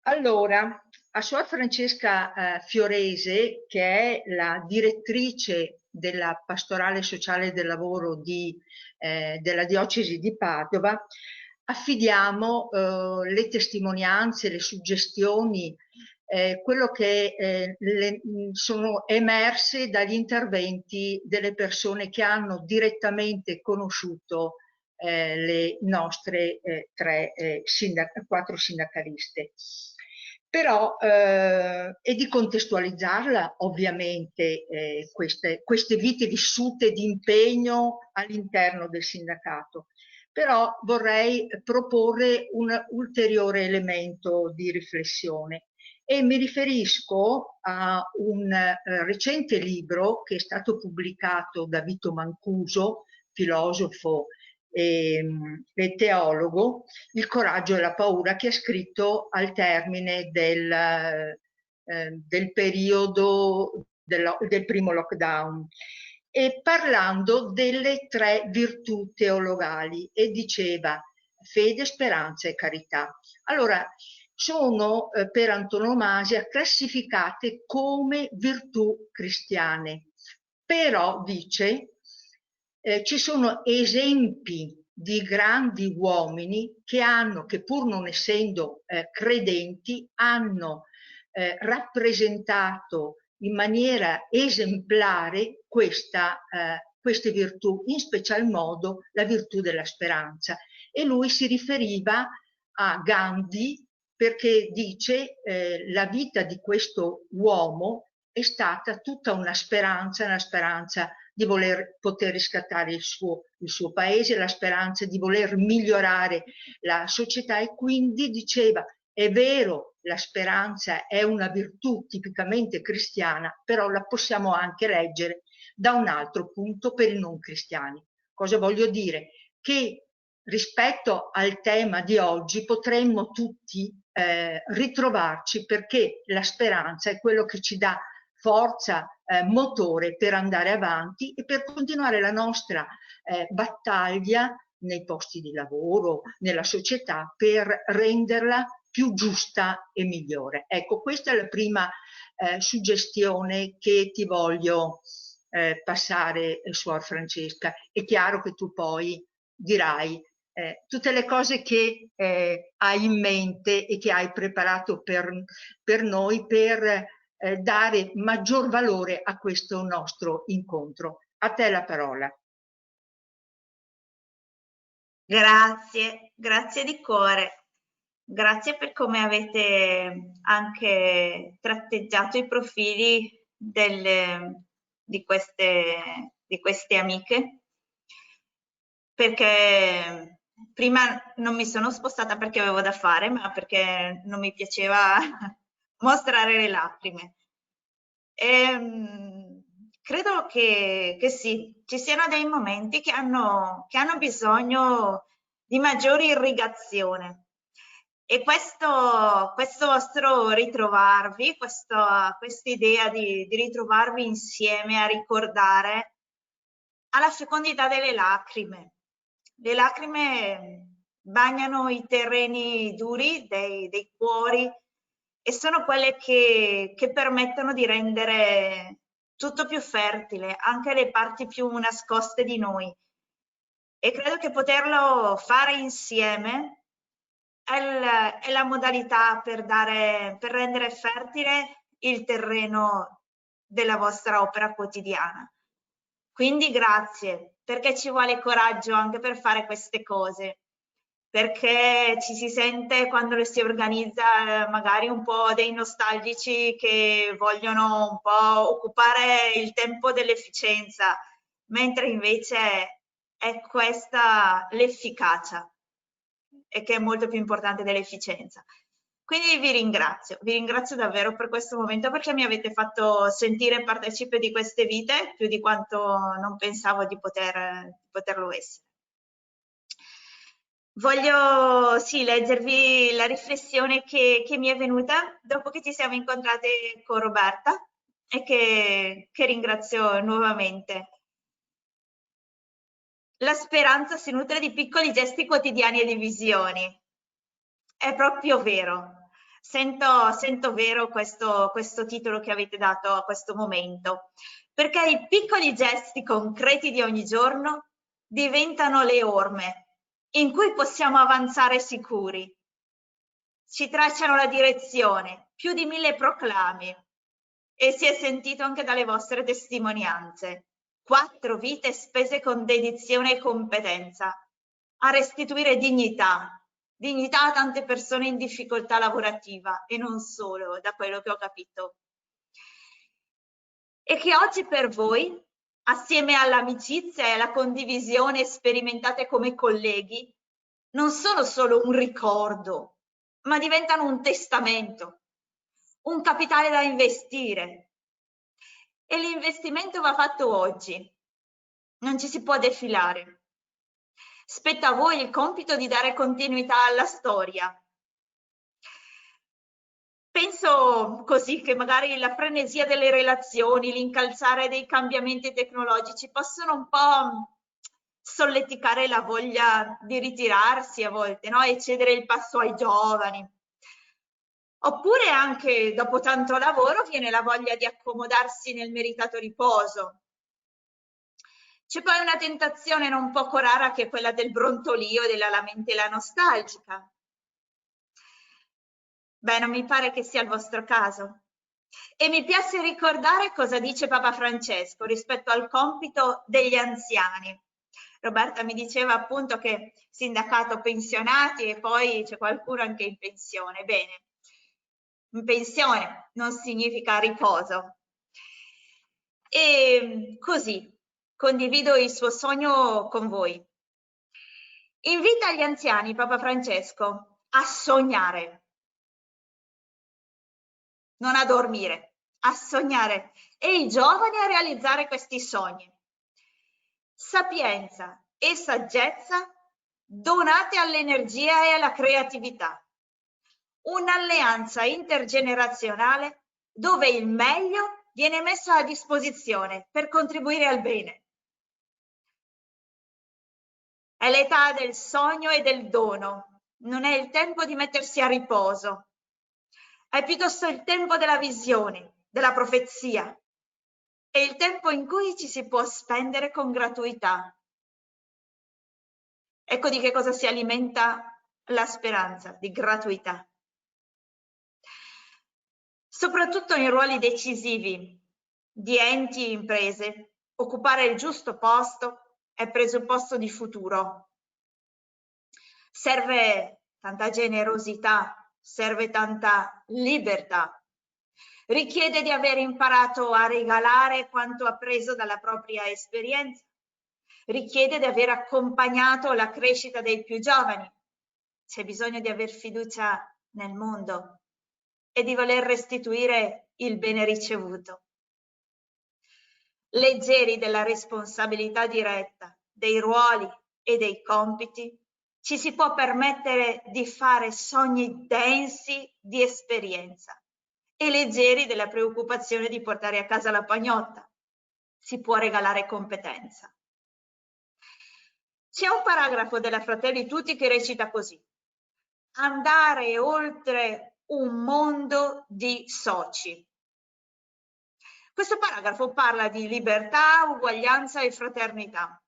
Allora, a Suor Francesca Fiorese, che è la direttrice della Pastorale Sociale del Lavoro della Diocesi di Padova, affidiamo le testimonianze, le suggestioni, quello che sono emerse dagli interventi delle persone che hanno direttamente conosciuto le nostre quattro sindacaliste. Però, e di contestualizzarla ovviamente queste vite vissute di impegno all'interno del sindacato. Però vorrei proporre un ulteriore elemento di riflessione e mi riferisco a un recente libro che è stato pubblicato da Vito Mancuso, filosofo e teologo, Il coraggio e la paura, che ha scritto al termine del periodo del primo lockdown, e parlando delle tre virtù teologali, e diceva fede, speranza e carità. Allora, sono per antonomasia classificate come virtù cristiane, però dice ci sono esempi di grandi uomini che pur non essendo credenti, hanno rappresentato in maniera esemplare queste virtù, in special modo la virtù della speranza. E lui si riferiva a Gandhi perché dice la vita di questo uomo è stata tutta una speranza di poter riscattare il suo paese, la speranza di voler migliorare la società, e quindi diceva è vero, la speranza è una virtù tipicamente cristiana, però la possiamo anche leggere da un altro punto per i non cristiani. Cosa voglio dire? Che rispetto al tema di oggi potremmo tutti ritrovarci, perché la speranza è quello che ci dà forza, motore per andare avanti e per continuare la nostra battaglia nei posti di lavoro, nella società, per renderla più giusta e migliore. Ecco, questa è la prima suggestione che ti voglio passare, Suor Francesca. È chiaro che tu poi dirai tutte le cose che hai in mente e che hai preparato per noi, per dare maggior valore a questo nostro incontro. A te la parola. Grazie, grazie di cuore. Grazie per come avete anche tratteggiato i profili di queste amiche, perché prima non mi sono spostata perché avevo da fare, ma perché non mi piaceva mostrare le lacrime. Credo che sì, ci siano dei momenti che hanno bisogno di maggiore irrigazione. E questo vostro ritrovarvi, questa idea di ritrovarvi insieme a ricordare, ha la fecondità delle lacrime. Le lacrime bagnano i terreni duri dei cuori e sono quelle che permettono di rendere tutto più fertile, anche le parti più nascoste di noi. E credo che poterlo fare insieme è la modalità per rendere fertile il terreno della vostra opera quotidiana. Quindi grazie, perché ci vuole coraggio anche per fare queste cose, perché ci si sente quando le si organizza magari un po' dei nostalgici che vogliono un po' occupare il tempo dell'efficienza, mentre invece è questa l'efficacia e che è molto più importante dell'efficienza. Quindi vi ringrazio davvero per questo momento, perché mi avete fatto sentire partecipe di queste vite più di quanto non pensavo di poterlo essere. Voglio sì, leggervi la riflessione che mi è venuta dopo che ci siamo incontrate con Roberta e che ringrazio nuovamente. La speranza si nutre di piccoli gesti quotidiani e di visioni. È proprio vero. Sento vero questo titolo che avete dato a questo momento, perché i piccoli gesti concreti di ogni giorno diventano le orme in cui possiamo avanzare sicuri. Ci tracciano la direzione, più di 1000 proclami, e si è sentito anche dalle vostre testimonianze. 4 vite spese con dedizione e competenza a restituire dignità a tante persone in difficoltà lavorativa, e non solo, da quello che ho capito. E che oggi per voi, assieme all'amicizia e alla condivisione sperimentate come colleghi, non sono solo un ricordo, ma diventano un testamento, un capitale da investire. E l'investimento va fatto oggi, non ci si può defilare. Spetta a voi il compito di dare continuità alla storia. Penso così che magari la frenesia delle relazioni, l'incalzare dei cambiamenti tecnologici possono un po' solleticare la voglia di ritirarsi a volte, no? E cedere il passo ai giovani. Oppure anche dopo tanto lavoro viene la voglia di accomodarsi nel meritato riposo. C'è poi una tentazione non poco rara che è quella del brontolio e della lamentela nostalgica. Beh, non mi pare che sia il vostro caso. E mi piace ricordare cosa dice Papa Francesco rispetto al compito degli anziani. Roberta mi diceva appunto che sindacato pensionati e poi c'è qualcuno anche in pensione. Bene, in pensione non significa riposo. E così condivido il suo sogno con voi. Invita gli anziani, Papa Francesco, a sognare, non a dormire, a sognare, e i giovani a realizzare questi sogni. Sapienza e saggezza donate all'energia e alla creatività. Un'alleanza intergenerazionale dove il meglio viene messo a disposizione per contribuire al bene. È l'età del sogno e del dono, non è il tempo di mettersi a riposo. È piuttosto il tempo della visione, della profezia. È il tempo in cui ci si può spendere con gratuità. Ecco di che cosa si alimenta la speranza, di gratuità. Soprattutto in ruoli decisivi di enti e imprese, occupare il giusto posto è presupposto di futuro. Serve tanta generosità, serve tanta libertà. Richiede di aver imparato a regalare quanto appreso dalla propria esperienza. Richiede di aver accompagnato la crescita dei più giovani. C'è bisogno di aver fiducia nel mondo e di voler restituire il bene ricevuto. Leggeri della responsabilità diretta, dei ruoli e dei compiti, ci si può permettere di fare sogni densi di esperienza, e leggeri della preoccupazione di portare a casa la pagnotta. Si può regalare competenza. C'è un paragrafo della Fratelli Tutti che recita così: andare oltre un mondo di soci. Questo paragrafo parla di libertà, uguaglianza e fraternità.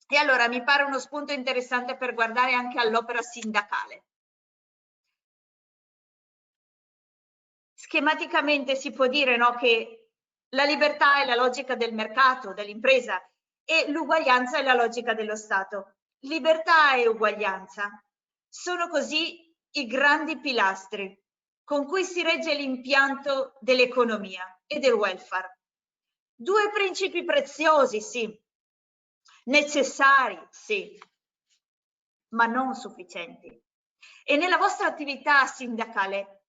E allora mi pare uno spunto interessante per guardare anche all'opera sindacale. Schematicamente si può dire, no, che la libertà è la logica del mercato, dell'impresa, e l'uguaglianza è la logica dello Stato. Libertà e uguaglianza sono così i grandi pilastri con cui si regge l'impianto dell'economia e del welfare. 2 principi preziosi, sì, necessari, sì, ma non sufficienti. E nella vostra attività sindacale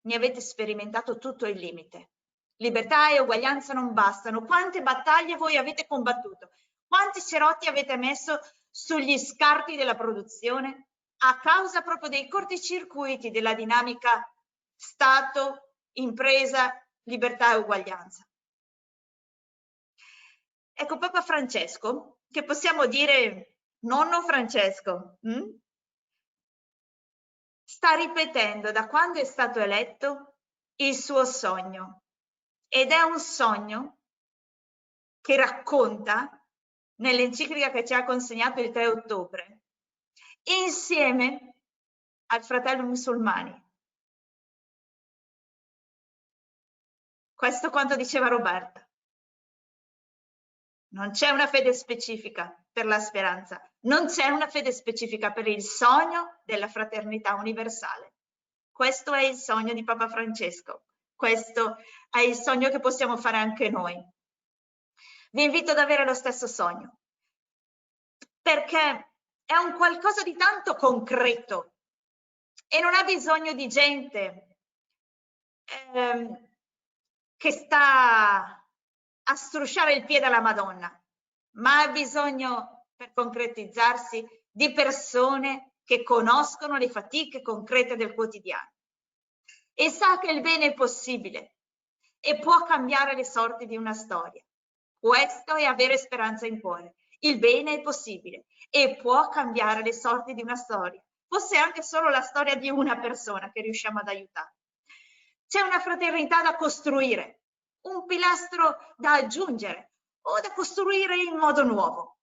ne avete sperimentato tutto il limite. Libertà e uguaglianza non bastano. Quante battaglie voi avete combattuto? Quanti cerotti avete messo sugli scarti della produzione a causa proprio dei corticircuiti della dinamica Stato, impresa, libertà e uguaglianza? Ecco, Papa Francesco, che possiamo dire nonno Francesco, sta ripetendo da quando è stato eletto il suo sogno, ed è un sogno che racconta nell'enciclica che ci ha consegnato il 3 ottobre, insieme al fratello musulmani. Questo quanto diceva Roberta. Non c'è una fede specifica per la speranza, non c'è una fede specifica per il sogno della fraternità universale. Questo è il sogno di Papa Francesco, questo è il sogno che possiamo fare anche noi. Vi invito ad avere lo stesso sogno, perché è un qualcosa di tanto concreto e non ha bisogno di gente che sta a strusciare il piede alla Madonna, ma ha bisogno, per concretizzarsi, di persone che conoscono le fatiche concrete del quotidiano e sa che il bene è possibile e può cambiare le sorti di una storia. Questo è avere speranza in cuore. Il bene è possibile e può cambiare le sorti di una storia, fosse anche solo la storia di una persona che riusciamo ad aiutare. C'è una fraternità da costruire, un pilastro da aggiungere o da costruire in modo nuovo.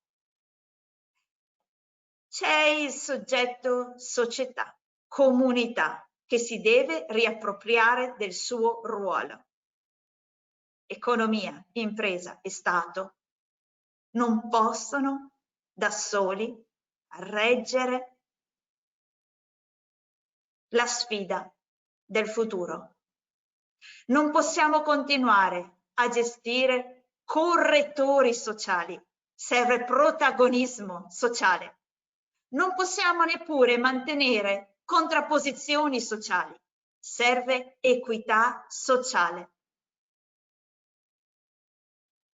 C'è il soggetto società, comunità, che si deve riappropriare del suo ruolo. Economia, impresa e Stato non possono da soli reggere la sfida del futuro. Non possiamo continuare a gestire correttori sociali, serve protagonismo sociale. Non possiamo neppure mantenere contrapposizioni sociali, serve equità sociale.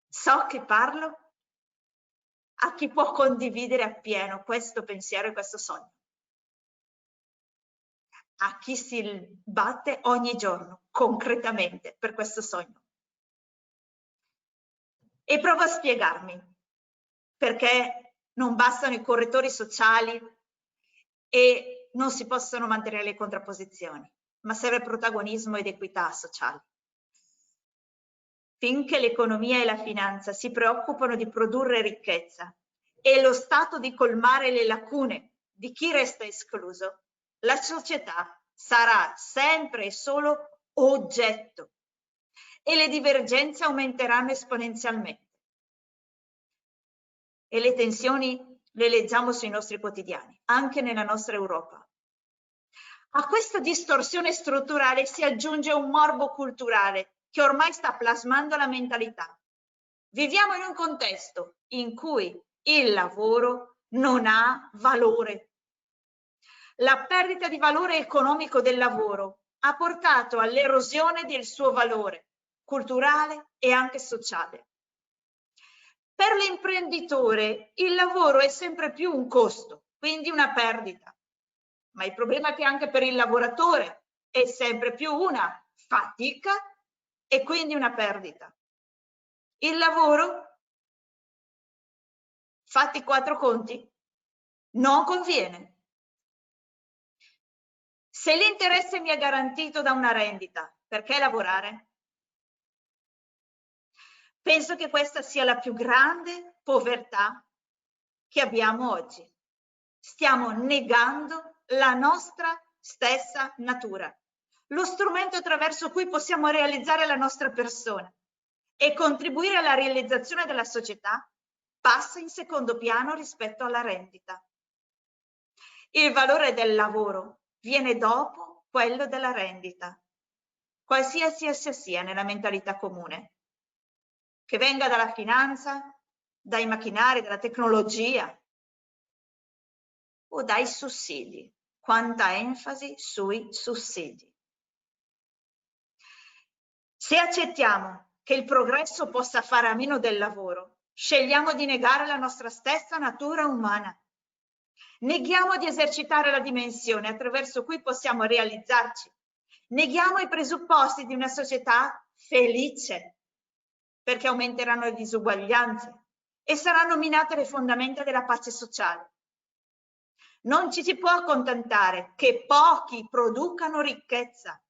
So che parlo a chi può condividere appieno questo pensiero e questo sogno, a chi si batte ogni giorno concretamente per questo sogno. E provo a spiegarmi perché non bastano i correttori sociali e non si possono mantenere le contrapposizioni, ma serve protagonismo ed equità sociale. Finché l'economia e la finanza si preoccupano di produrre ricchezza e lo Stato di colmare le lacune di chi resta escluso, la società sarà sempre e solo oggetto e le divergenze aumenteranno esponenzialmente. E le tensioni le leggiamo sui nostri quotidiani, anche nella nostra Europa. A questa distorsione strutturale si aggiunge un morbo culturale che ormai sta plasmando la mentalità. Viviamo in un contesto in cui il lavoro non ha valore. La perdita di valore economico del lavoro ha portato all'erosione del suo valore culturale e anche sociale. Per l'imprenditore il lavoro è sempre più un costo, quindi una perdita. Ma il problema è che anche per il lavoratore è sempre più una fatica e quindi una perdita. Il lavoro, fatti 4 conti, non conviene. Se l'interesse mi è garantito da una rendita, perché lavorare? Penso che questa sia la più grande povertà che abbiamo oggi. Stiamo negando la nostra stessa natura, lo strumento attraverso cui possiamo realizzare la nostra persona e contribuire alla realizzazione della società passa in secondo piano rispetto alla rendita. Il valore del lavoro viene dopo quello della rendita, qualsiasi essa sia nella mentalità comune, che venga dalla finanza, dai macchinari, dalla tecnologia o dai sussidi. Quanta enfasi sui sussidi. Se accettiamo che il progresso possa fare a meno del lavoro, scegliamo di negare la nostra stessa natura umana. Neghiamo di esercitare la dimensione attraverso cui possiamo realizzarci. Neghiamo i presupposti di una società felice, perché aumenteranno le disuguaglianze e saranno minate le fondamenta della pace sociale. Non ci si può accontentare che pochi producano ricchezza.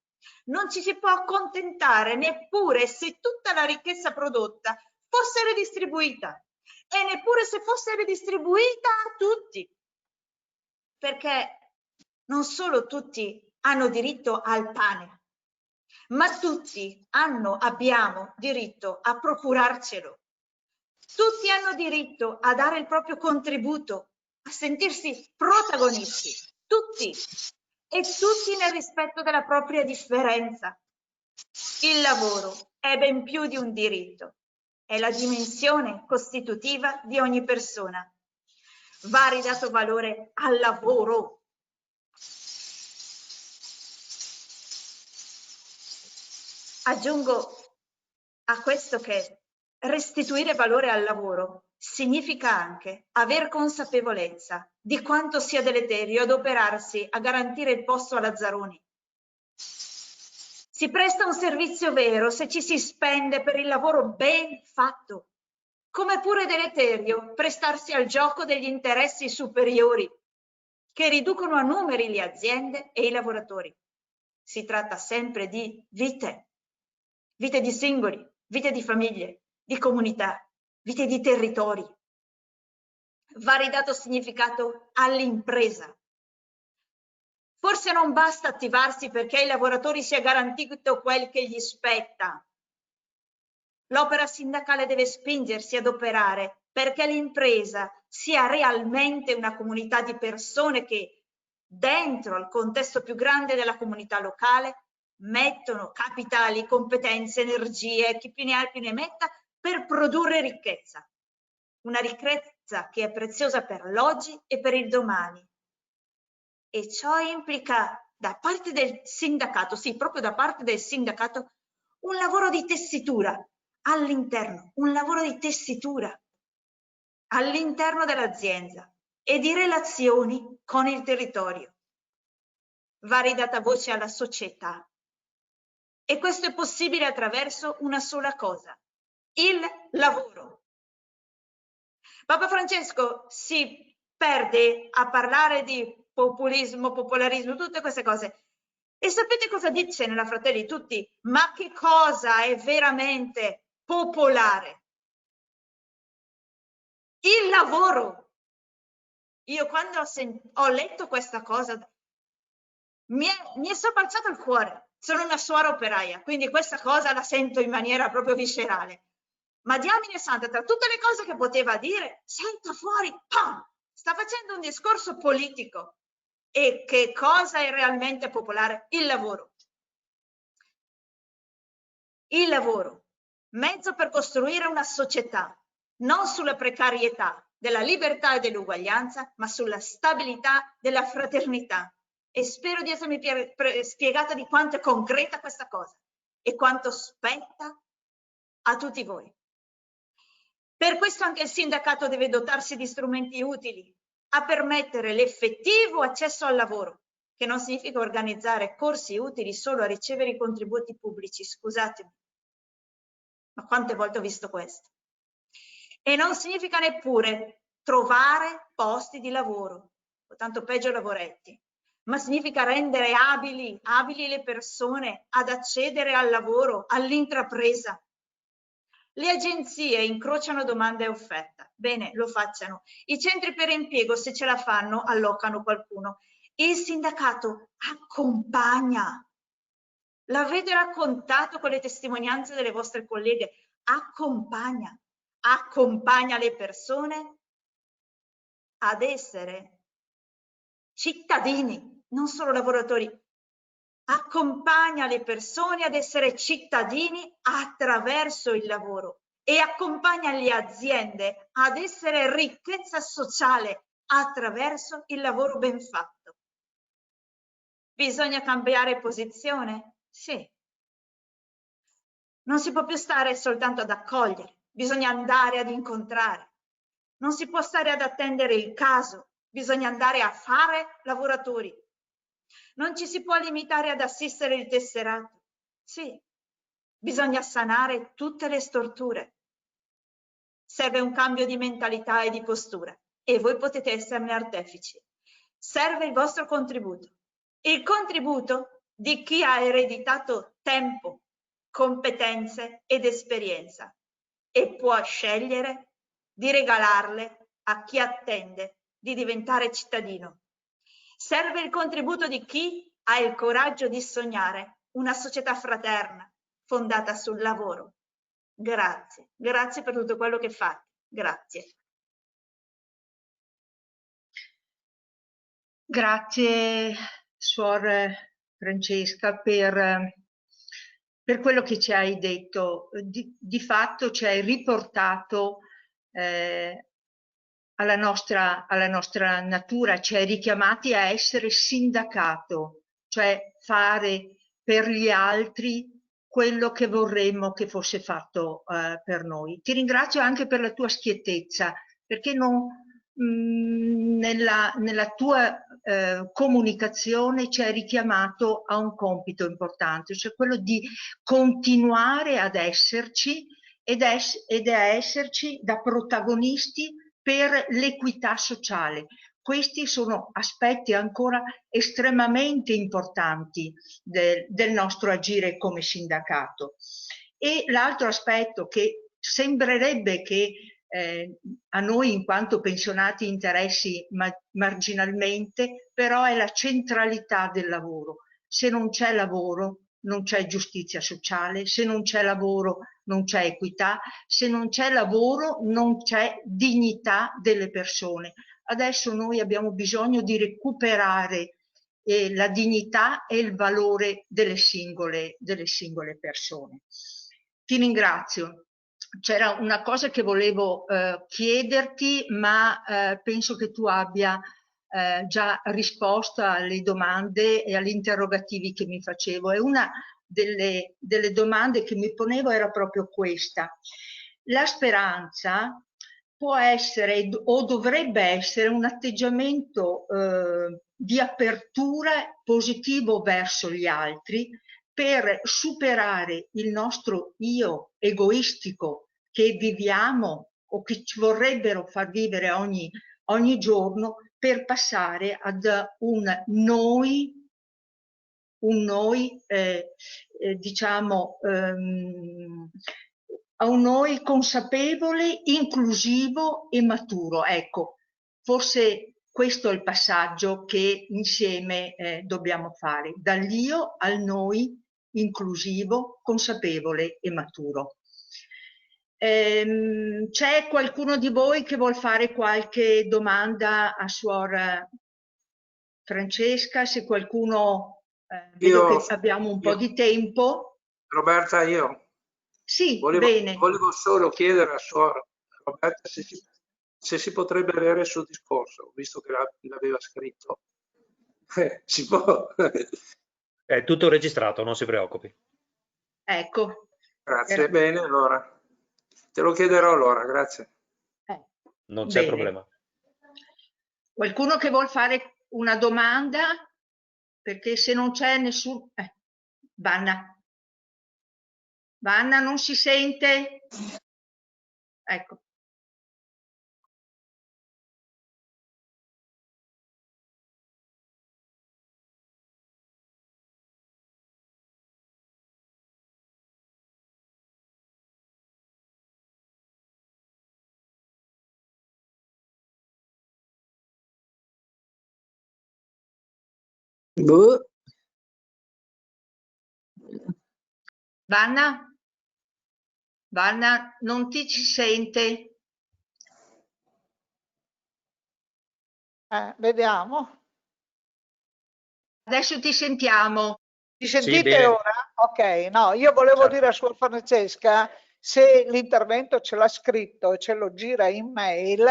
Non ci si può accontentare neppure se tutta la ricchezza prodotta fosse redistribuita, e neppure se fosse redistribuita a tutti, perché non solo tutti hanno diritto al pane, ma tutti abbiamo diritto a procurarcelo. Tutti hanno diritto a dare il proprio contributo, a sentirsi protagonisti, tutti, e tutti nel rispetto della propria differenza. Il lavoro è ben più di un diritto, è la dimensione costitutiva di ogni persona. Va ridato valore al lavoro. Aggiungo a questo che restituire valore al lavoro significa anche aver consapevolezza di quanto sia deleterio adoperarsi a garantire il posto a Lazzaroni. Si presta un servizio vero se ci si spende per il lavoro ben fatto, come pure deleterio prestarsi al gioco degli interessi superiori che riducono a numeri le aziende e i lavoratori. Si tratta sempre di vite di singoli, vite di famiglie, di comunità, vite di territori. Va ridato significato all'impresa. Forse non basta attivarsi perché ai lavoratori sia garantito quel che gli spetta. L'opera sindacale deve spingersi ad operare perché l'impresa sia realmente una comunità di persone che, dentro al contesto più grande della comunità locale, mettono capitali, competenze, energie, chi più ne ha più ne metta, per produrre ricchezza. Una ricchezza che è preziosa per l'oggi e per il domani. E ciò implica da parte del sindacato, sì, proprio da parte del sindacato, un lavoro di tessitura all'interno, un lavoro di tessitura all'interno dell'azienda e di relazioni con il territorio. Va ridata voce alla società. E questo è possibile attraverso una sola cosa, il lavoro. Papa Francesco si perde a parlare di populismo, popolarismo, tutte queste cose. E sapete cosa dice nella Fratelli Tutti? Ma che cosa è veramente popolare? Il lavoro. Io quando ho letto questa cosa mi è sopralzato il cuore. Sono una suora operaia, quindi questa cosa la sento in maniera proprio viscerale. Ma diamine santa, tra tutte le cose che poteva dire, sento fuori, pam, sta facendo un discorso politico. E che cosa è realmente popolare? Il lavoro. Il lavoro, mezzo per costruire una società, non sulla precarietà della libertà e dell'uguaglianza, ma sulla stabilità della fraternità. E spero di essermi spiegata di quanto è concreta questa cosa e quanto spetta a tutti voi. Per questo anche il sindacato deve dotarsi di strumenti utili a permettere l'effettivo accesso al lavoro, che non significa organizzare corsi utili solo a ricevere i contributi pubblici, scusatemi, ma quante volte ho visto questo? E non significa neppure trovare posti di lavoro, o tanto peggio lavoretti, ma significa rendere abili le persone ad accedere al lavoro, all'intrapresa. Le agenzie incrociano domanda e offerta. Bene, lo facciano. I centri per impiego, se ce la fanno, allocano qualcuno. Il sindacato accompagna. L'avete raccontato con le testimonianze delle vostre colleghe. Accompagna le persone ad essere cittadini, non solo lavoratori. Accompagna le persone ad essere cittadini attraverso il lavoro e accompagna le aziende ad essere ricchezza sociale attraverso il lavoro ben fatto. Bisogna cambiare posizione? Sì. Non si può più stare soltanto ad accogliere, bisogna andare ad incontrare. Non si può stare ad attendere il caso, bisogna andare a fare lavoratori. Non ci si può limitare ad assistere il tesserato. Sì, bisogna sanare tutte le storture. Serve un cambio di mentalità e di postura e voi potete esserne artefici. serve il vostro contributo, il contributo di chi ha ereditato tempo, competenze ed esperienza e può scegliere di regalarle a chi attende di diventare cittadino. Serve il contributo di chi ha il coraggio di sognare una società fraterna fondata sul lavoro. Grazie, grazie per tutto quello che fate. Grazie. Grazie, Suor Francesca, per quello che ci hai detto. Di fatto ci hai riportato alla nostra natura, ci hai richiamati a essere sindacato, cioè fare per gli altri quello che vorremmo che fosse fatto per noi. Ti ringrazio anche per la tua schiettezza, perché nella tua comunicazione ci hai richiamato a un compito importante, cioè quello di continuare ad esserci ed a esserci da protagonisti per l'equità sociale. Questi sono aspetti ancora estremamente importanti del nostro agire come sindacato. E l'altro aspetto che sembrerebbe che a noi in quanto pensionati interessi marginalmente, però è la centralità del lavoro. Se non c'è lavoro non c'è giustizia sociale, se non c'è lavoro non c'è equità, se non c'è lavoro non c'è dignità delle persone. Adesso noi abbiamo bisogno di recuperare la dignità e il valore delle singole persone. Ti ringrazio. C'era una cosa che volevo chiederti, ma penso che tu abbia già risposto alle domande e agli interrogativi che mi facevo. E una delle domande che mi ponevo era proprio questa. La speranza può essere o dovrebbe essere un atteggiamento di apertura positivo verso gli altri per superare il nostro io egoistico che viviamo o che ci vorrebbero far vivere ogni giorno, per passare ad un noi diciamo a un noi consapevole, inclusivo e maturo. Ecco, forse questo è il passaggio che insieme dobbiamo fare, dall'io al noi inclusivo, consapevole e maturo. C'è qualcuno di voi che vuol fare qualche domanda a Suor Francesca? Se qualcuno, vedo che abbiamo un po' di tempo. Roberta, io? Sì, bene. Volevo solo chiedere a Suor Roberta se si potrebbe avere il suo discorso, visto che l'aveva scritto. Si può? È tutto registrato, non si preoccupi. Ecco. Grazie, bene, allora. Te lo chiederò allora, grazie. Non c'è problema. Qualcuno che vuol fare una domanda? Perché se non c'è nessuno... Vanna. Vanna, non si sente? Ecco. Vanna? Vanna, non ti ci sente? Vediamo. Adesso ti sentiamo. Mi sentite ora? Ok, no, io volevo dire a Suor Francesca, se l'intervento ce l'ha scritto e ce lo gira in mail,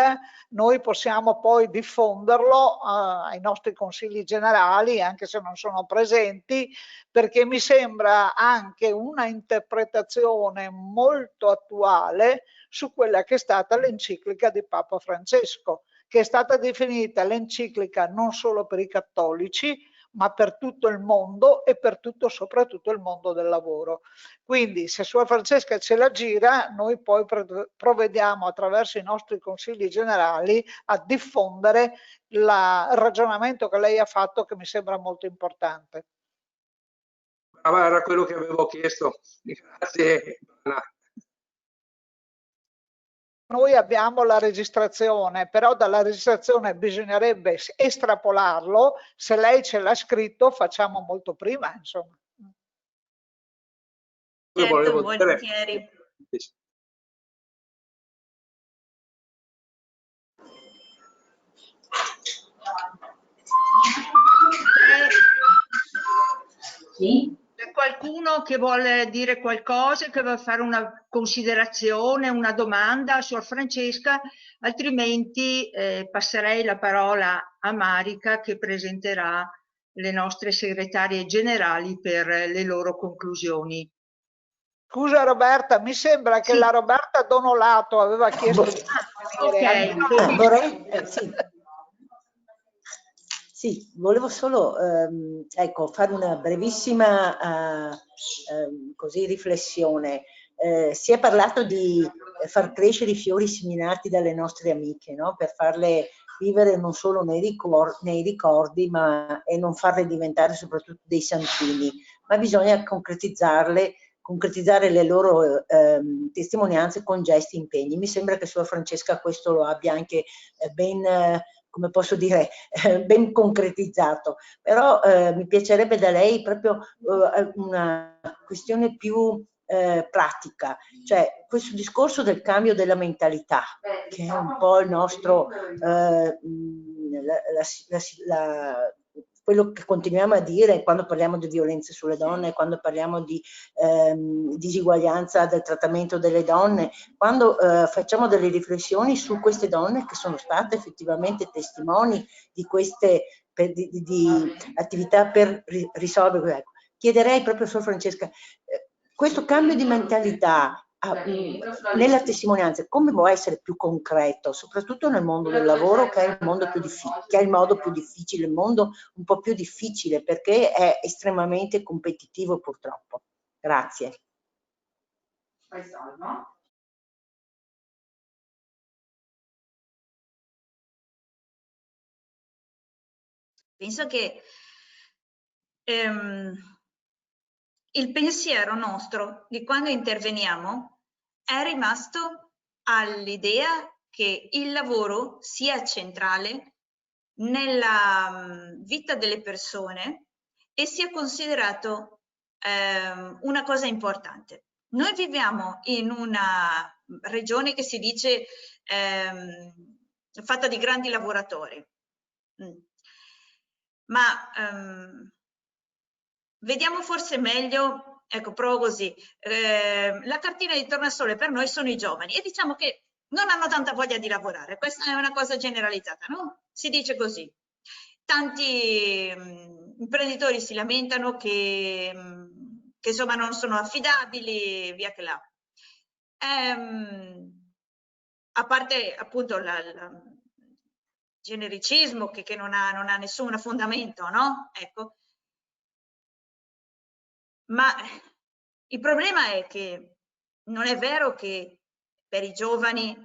noi possiamo poi diffonderlo ai nostri consigli generali, anche se non sono presenti, perché mi sembra anche una interpretazione molto attuale su quella che è stata l'enciclica di Papa Francesco, che è stata definita l'enciclica non solo per i cattolici, ma per tutto il mondo e per tutto, soprattutto il mondo del lavoro. Quindi se Suor Francesca ce la gira, noi poi provvediamo attraverso i nostri consigli generali a diffondere il ragionamento che lei ha fatto, che mi sembra molto importante. Brava, era quello che avevo chiesto. Grazie. Noi abbiamo la registrazione, però dalla registrazione bisognerebbe estrapolarlo. Se lei ce l'ha scritto, facciamo molto prima, insomma. Certo, volentieri. Sì. C'è qualcuno che vuole dire qualcosa, che vuole fare una considerazione, una domanda a Suor Francesca? Altrimenti passerei la parola a Marica, che presenterà le nostre segretarie generali per le loro conclusioni. Scusa Roberta, mi sembra che la Roberta Donolato aveva chiesto di Sì, volevo solo ecco, fare una brevissima riflessione. Si è parlato di far crescere i fiori seminati dalle nostre amiche, no? Per farle vivere non solo nei ricordi, ma e non farle diventare soprattutto dei santini, ma bisogna concretizzare le loro testimonianze con gesti e impegni. Mi sembra che Suor Francesca questo lo abbia anche ben come posso dire, ben concretizzato, però mi piacerebbe da lei proprio una questione più pratica, cioè questo discorso del cambio della mentalità, che è un po' il nostro, quello che continuiamo a dire quando parliamo di violenze sulle donne, quando parliamo di disuguaglianza del trattamento delle donne, quando facciamo delle riflessioni su queste donne che sono state effettivamente testimoni di queste di attività per risolvere. Ecco. Chiederei proprio a Suor Francesca, questo cambio di mentalità nella testimonianza, come può essere più concreto, soprattutto nel mondo del lavoro, che è il mondo più che è il modo più difficile, il mondo un po' più difficile, perché è estremamente competitivo purtroppo. Grazie. Penso che il pensiero nostro di quando interveniamo è rimasto all'idea che il lavoro sia centrale nella vita delle persone e sia considerato una cosa importante. Noi viviamo in una regione che si dice fatta di grandi lavoratori, ma vediamo forse meglio, ecco, provo così, la cartina di tornasole per noi sono i giovani e diciamo che non hanno tanta voglia di lavorare, questa è una cosa generalizzata, no? Si dice così. Tanti imprenditori si lamentano che insomma non sono affidabili, via che là. A parte appunto il genericismo che non ha nessun fondamento, no? Ecco. Ma il problema è che non è vero che per i giovani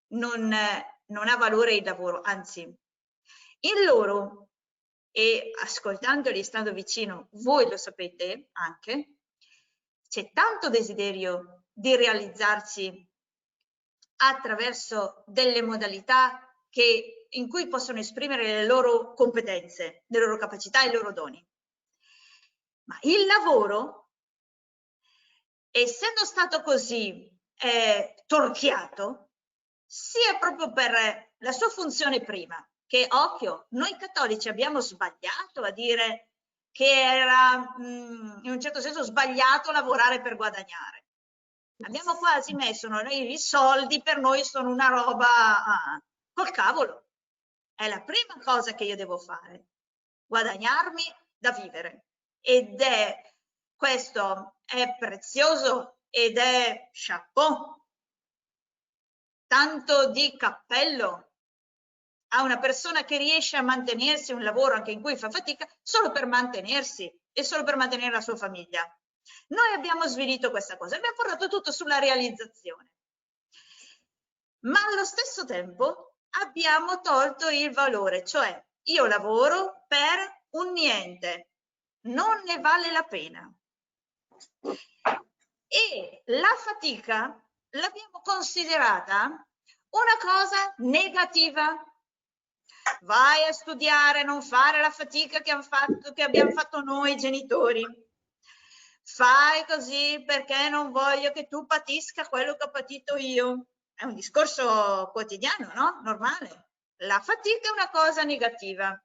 non ha valore il lavoro, anzi, in loro, e ascoltandoli e stando vicino, voi lo sapete anche, c'è tanto desiderio di realizzarsi attraverso delle modalità in cui possono esprimere le loro competenze, le loro capacità e i loro doni. Ma il lavoro, essendo stato così torchiato, sia proprio per la sua funzione prima, che occhio, noi cattolici abbiamo sbagliato a dire che era in un certo senso sbagliato lavorare per guadagnare. Abbiamo quasi messo noi i soldi, per noi sono una roba col cavolo. È la prima cosa che io devo fare, guadagnarmi da vivere. Ed questo è prezioso ed è chapeau, tanto di cappello a una persona che riesce a mantenersi un lavoro anche in cui fa fatica solo per mantenersi e solo per mantenere la sua famiglia. Noi abbiamo svilito questa cosa, abbiamo portato tutto sulla realizzazione, ma allo stesso tempo abbiamo tolto il valore, cioè io lavoro per un niente, non ne vale la pena. E la fatica l'abbiamo considerata una cosa negativa. Vai a studiare, non fare la fatica che abbiamo fatto noi genitori. Fai così perché non voglio che tu patisca quello che ho patito io. È un discorso quotidiano, no? Normale. La fatica è una cosa negativa.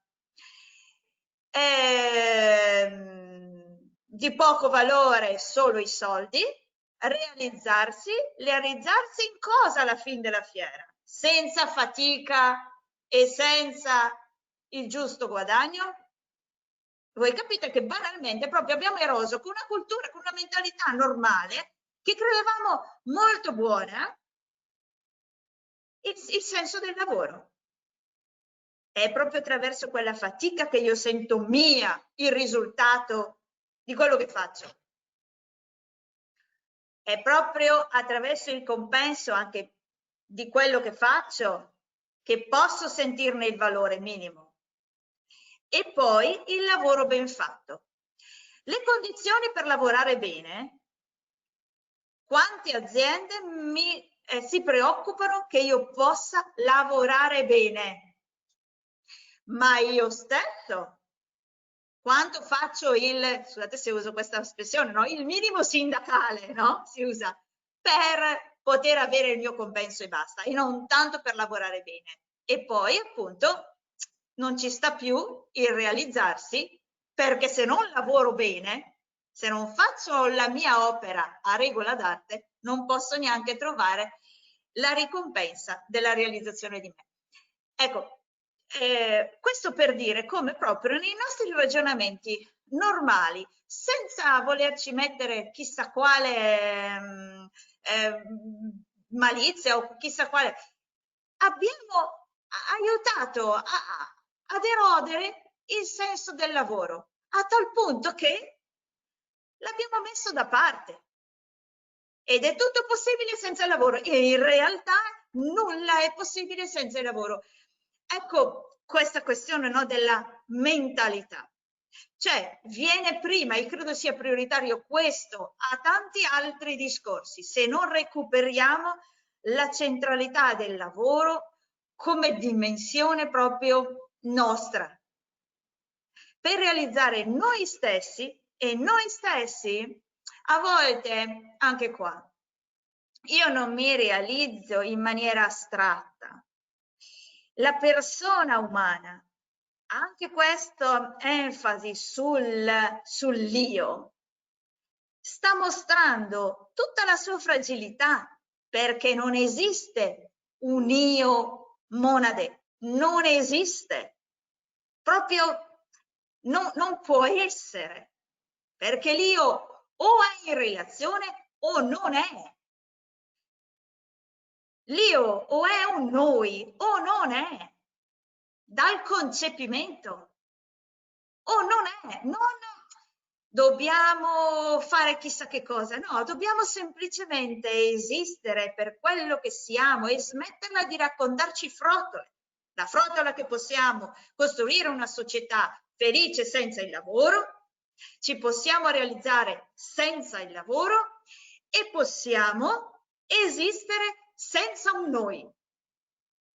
Di poco valore solo i soldi. Realizzarsi in cosa alla fine della fiera? Senza fatica e senza il giusto guadagno? Voi capite che banalmente proprio abbiamo eroso con una cultura, con una mentalità normale che credevamo molto buona il senso del lavoro. È proprio attraverso quella fatica che io sento mia il risultato di quello che faccio. È proprio attraverso il compenso anche di quello che faccio che posso sentirne il valore minimo. E poi il lavoro ben fatto. Le condizioni per lavorare bene, quante aziende si preoccupano che io possa lavorare bene, ma io stesso, quanto faccio scusate se uso questa espressione, no? Il minimo sindacale, no? Si usa per poter avere il mio compenso e basta, e non tanto per lavorare bene. E poi appunto non ci sta più il realizzarsi, perché se non lavoro bene, se non faccio la mia opera a regola d'arte, non posso neanche trovare la ricompensa della realizzazione di me. Ecco, questo per dire come proprio nei nostri ragionamenti normali, senza volerci mettere chissà quale malizia o chissà quale, abbiamo aiutato ad erodere il senso del lavoro, a tal punto che l'abbiamo messo da parte. Ed è tutto possibile senza il lavoro, e in realtà nulla è possibile senza il lavoro. Ecco questa questione, no, della mentalità. Cioè viene prima, e credo sia prioritario questo a tanti altri discorsi, se non recuperiamo la centralità del lavoro come dimensione proprio nostra, per realizzare noi stessi, e noi stessi a volte, anche qua, io non mi realizzo in maniera astratta. La persona umana, anche questa enfasi sull'io, sta mostrando tutta la sua fragilità, perché non esiste un io monade, non esiste, proprio non può essere, perché l'io o è in relazione o non è. L'io o è un noi o non è, dal concepimento o non è, non dobbiamo fare chissà che cosa, no, dobbiamo semplicemente esistere per quello che siamo e smetterla di raccontarci frottole, la frotola che possiamo costruire una società felice senza il lavoro, ci possiamo realizzare senza il lavoro e possiamo esistere senza un noi,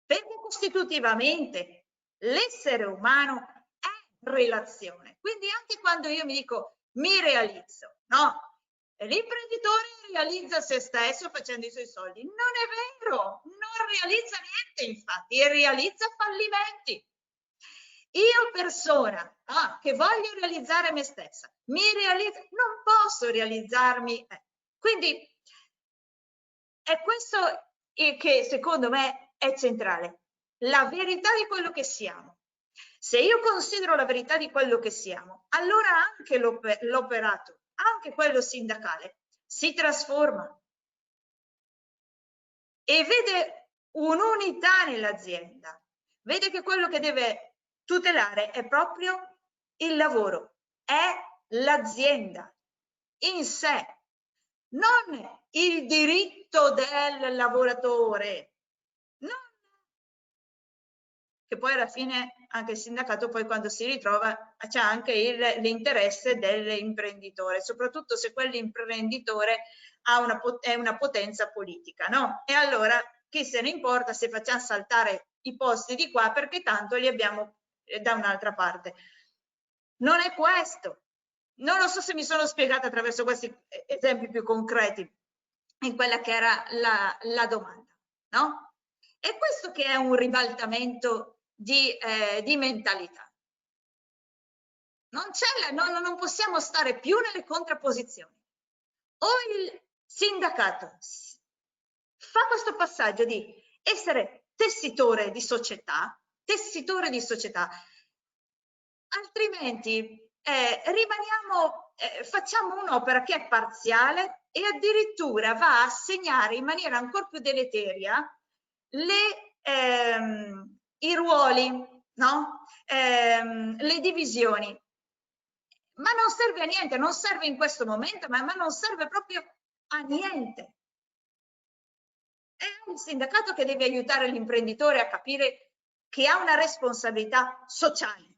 perché costitutivamente l'essere umano è relazione. Quindi anche quando io mi dico mi realizzo, no? L'imprenditore realizza se stesso facendo i suoi soldi. Non è vero, non realizza niente, infatti, realizza fallimenti. Io persona che voglio realizzare me stessa, mi realizzo, non posso realizzarmi. Quindi è questo che secondo me è centrale, la verità di quello che siamo. Se io considero la verità di quello che siamo, allora anche l'operato, anche quello sindacale, si trasforma e vede un'unità nell'azienda, vede che quello che deve tutelare è proprio il lavoro, è l'azienda in sé, non il diritto del lavoratore, non, che poi alla fine anche il sindacato poi quando si ritrova c'è anche l'interesse dell'imprenditore, soprattutto se quell'imprenditore è una potenza politica, no? E allora chi se ne importa se facciamo saltare i posti di qua perché tanto li abbiamo da un'altra parte. Non è questo. Non lo so se mi sono spiegata attraverso questi esempi più concreti in quella che era la domanda, no? È questo che è un ribaltamento di mentalità. Non possiamo stare più nelle contrapposizioni. O il sindacato fa questo passaggio di essere tessitore di società, altrimenti facciamo un'opera che è parziale e addirittura va a segnare in maniera ancora più deleteria i ruoli, no? Le divisioni. Ma non serve a niente, non serve in questo momento, ma non serve proprio a niente. È il sindacato che deve aiutare l'imprenditore a capire che ha una responsabilità sociale,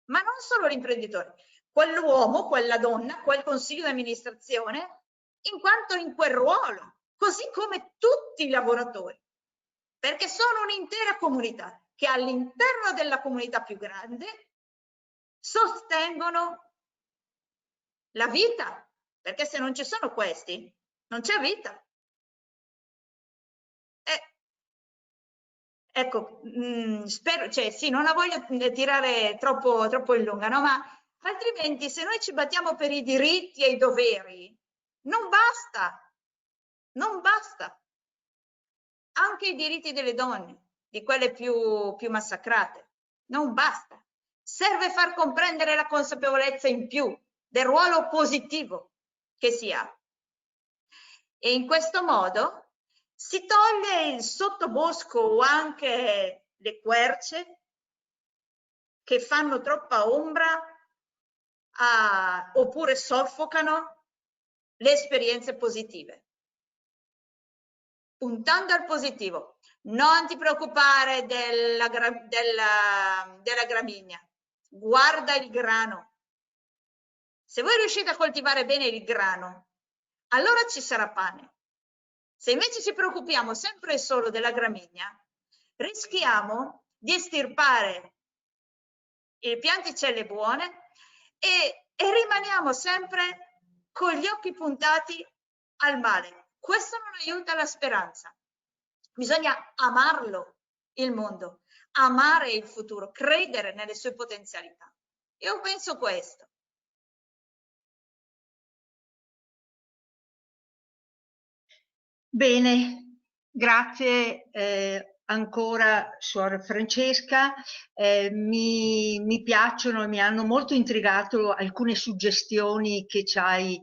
ma non solo l'imprenditore, quell'uomo, quella donna, quel consiglio di amministrazione, in quanto in quel ruolo, così come tutti i lavoratori, perché sono un'intera comunità che all'interno della comunità più grande sostengono la vita, perché se non ci sono questi, non c'è vita. Ecco, spero, cioè sì, non la voglio tirare troppo in lunga, no? Ma altrimenti se noi ci battiamo per i diritti e i doveri, non basta, non basta. Anche i diritti delle donne, di quelle più massacrate, non basta. Serve far comprendere la consapevolezza in più del ruolo positivo che si ha. E in questo modo si toglie il sottobosco o anche le querce che fanno troppa ombra oppure soffocano le esperienze positive. Puntando al positivo, non ti preoccupare della gramigna, guarda il grano. Se voi riuscite a coltivare bene il grano, allora ci sarà pane. Se invece ci preoccupiamo sempre e solo della gramigna, rischiamo di estirpare le pianticelle buone e rimaniamo sempre con gli occhi puntati al male. Questo non aiuta la speranza. Bisogna amarlo il mondo, amare il futuro, credere nelle sue potenzialità. Io penso questo. Bene, grazie ancora Suor Francesca. Mi piacciono, mi hanno molto intrigato alcune suggestioni che ci hai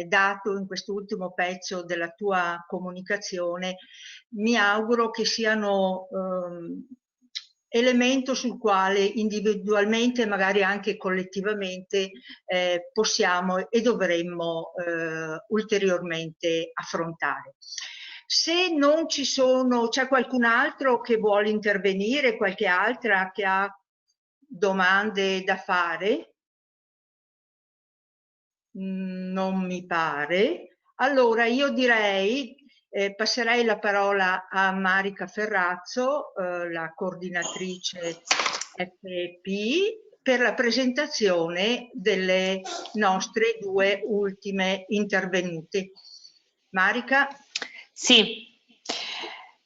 dato in quest'ultimo pezzo della tua comunicazione. Mi auguro che siano elemento sul quale individualmente, magari anche collettivamente, possiamo e dovremmo ulteriormente affrontare. Se non ci sono, c'è qualcun altro che vuole intervenire, qualche altra che ha domande da fare? Non mi pare. Allora io direi, passerei la parola a Marica Ferrazzo, la coordinatrice FP, per la presentazione delle nostre due ultime intervenute. Marica? Sì,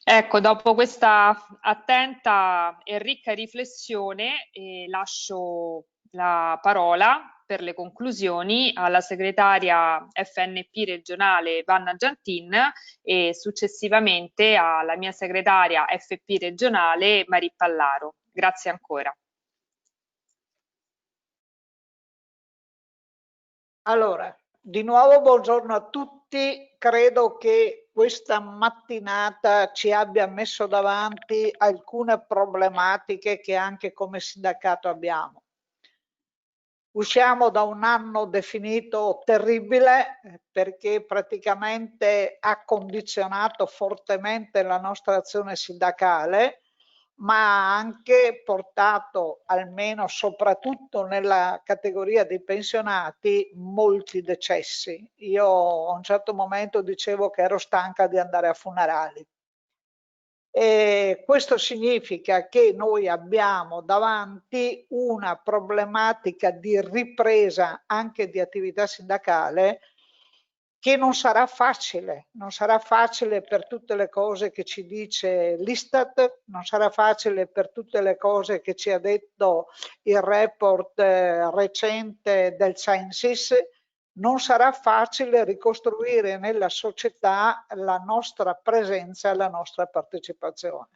ecco, dopo questa attenta e ricca riflessione lascio la parola per le conclusioni alla segretaria FNP regionale Vanna Giantin e successivamente alla mia segretaria FP regionale Maria Pallaro. Grazie ancora. Allora, di nuovo buongiorno a tutti. Credo che questa mattinata ci abbia messo davanti alcune problematiche che anche come sindacato abbiamo. Usciamo da un anno definito terribile perché praticamente ha condizionato fortemente la nostra azione sindacale, ma ha anche portato, almeno soprattutto nella categoria dei pensionati, molti decessi. Io a un certo momento dicevo che ero stanca di andare a funerali. E questo significa che noi abbiamo davanti una problematica di ripresa anche di attività sindacale che non sarà facile per tutte le cose che ci dice l'Istat, non sarà facile per tutte le cose che ci ha detto il report recente del Censis. Non sarà facile ricostruire nella società la nostra presenza e la nostra partecipazione.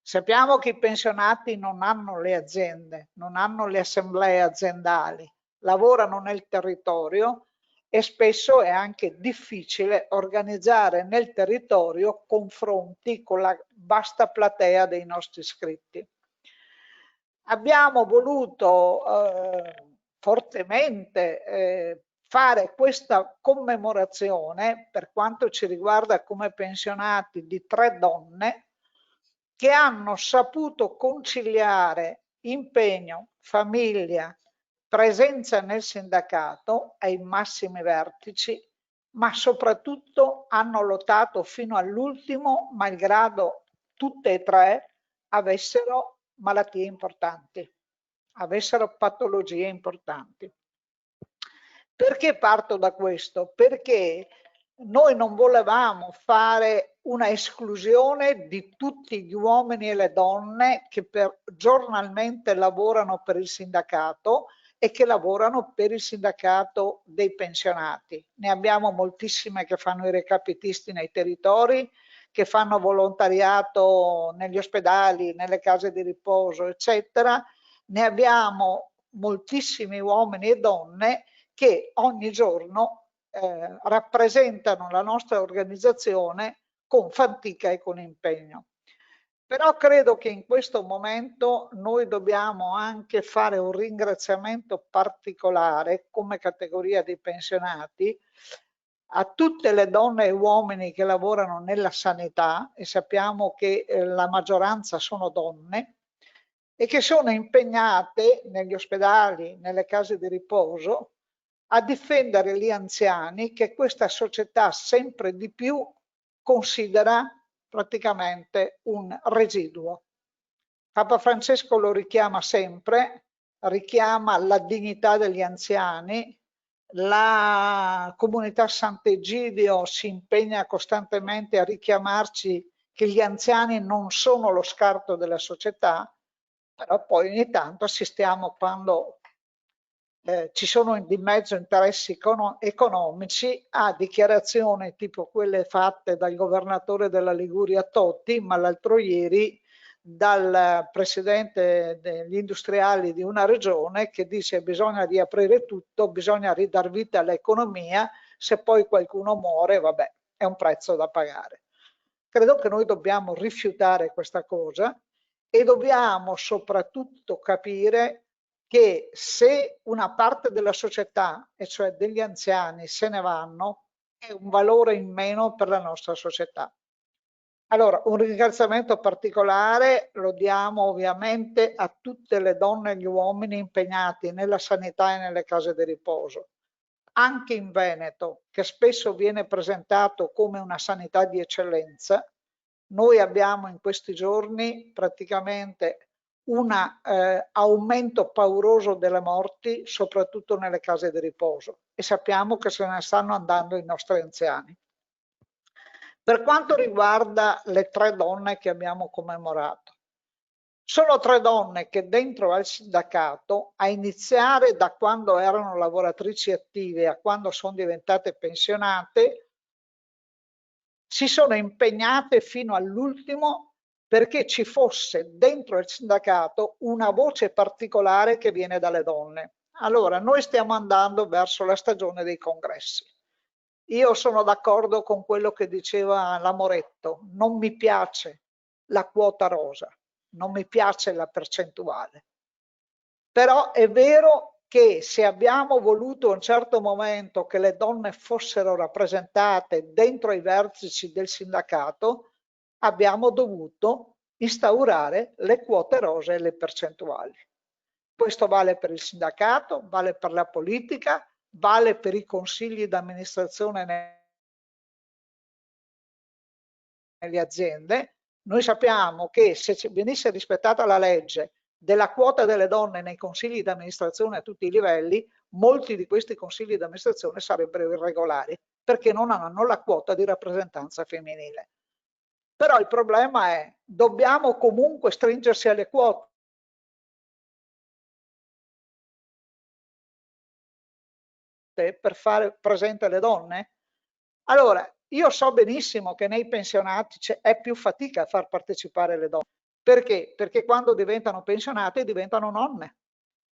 Sappiamo che i pensionati non hanno le aziende, non hanno le assemblee aziendali, lavorano nel territorio e spesso è anche difficile organizzare nel territorio confronti con la vasta platea dei nostri iscritti. Abbiamo voluto fortemente fare questa commemorazione per quanto ci riguarda come pensionati di 3 donne che hanno saputo conciliare impegno, famiglia, presenza nel sindacato ai massimi vertici, ma soprattutto hanno lottato fino all'ultimo, malgrado tutte e 3 avessero malattie importanti, avessero patologie importanti. Perché parto da questo? Perché noi non volevamo fare una esclusione di tutti gli uomini e le donne che giornalmente lavorano per il sindacato e che lavorano per il sindacato dei pensionati. Ne abbiamo moltissime che fanno i recapitisti nei territori, che fanno volontariato negli ospedali, nelle case di riposo, eccetera. Ne abbiamo moltissimi uomini e donne che ogni giorno rappresentano la nostra organizzazione con fatica e con impegno. Però credo che in questo momento noi dobbiamo anche fare un ringraziamento particolare come categoria di pensionati a tutte le donne e uomini che lavorano nella sanità, e sappiamo che la maggioranza sono donne, e che sono impegnate negli ospedali, nelle case di riposo, a difendere gli anziani che questa società sempre di più considera praticamente un residuo. Papa Francesco lo richiama sempre, richiama la dignità degli anziani, la comunità Sant'Egidio si impegna costantemente a richiamarci che gli anziani non sono lo scarto della società, però poi ogni tanto assistiamo quando ci sono di mezzo interessi economici a dichiarazioni tipo quelle fatte dal governatore della Liguria Totti, ma l'altro ieri dal presidente degli industriali di una regione che dice che bisogna riaprire tutto, bisogna ridar vita all'economia, se poi qualcuno muore, vabbè, è un prezzo da pagare. Credo che noi dobbiamo rifiutare questa cosa e dobbiamo soprattutto capire che se una parte della società, e cioè degli anziani, se ne vanno, è un valore in meno per la nostra società. Allora, un ringraziamento particolare lo diamo ovviamente a tutte le donne e gli uomini impegnati nella sanità e nelle case di riposo. Anche in Veneto, che spesso viene presentato come una sanità di eccellenza, noi abbiamo in questi giorni praticamente un aumento pauroso delle morti, soprattutto nelle case di riposo, e sappiamo che se ne stanno andando i nostri anziani. Per quanto riguarda le 3 donne che abbiamo commemorato, sono 3 donne che dentro al sindacato, a iniziare da quando erano lavoratrici attive a quando sono diventate pensionate, si sono impegnate fino all'ultimo perché ci fosse dentro il sindacato una voce particolare che viene dalle donne. Allora, noi stiamo andando verso la stagione dei congressi. io sono d'accordo con quello che diceva Lamoretto, non mi piace la quota rosa, non mi piace la percentuale. Però è vero che se abbiamo voluto a un certo momento che le donne fossero rappresentate dentro i vertici del sindacato, abbiamo dovuto instaurare le quote rosa e le percentuali. Questo vale per il sindacato, vale per la politica, vale per i consigli d'amministrazione nelle aziende. Noi sappiamo che se venisse rispettata la legge della quota delle donne nei consigli d'amministrazione a tutti i livelli, molti di questi consigli d'amministrazione sarebbero irregolari perché non hanno la quota di rappresentanza femminile. Però il problema è, dobbiamo comunque stringersi alle quote per fare presente le donne? Allora, io so benissimo che nei pensionati è più fatica a far partecipare le donne. Perché? Perché quando diventano pensionate diventano nonne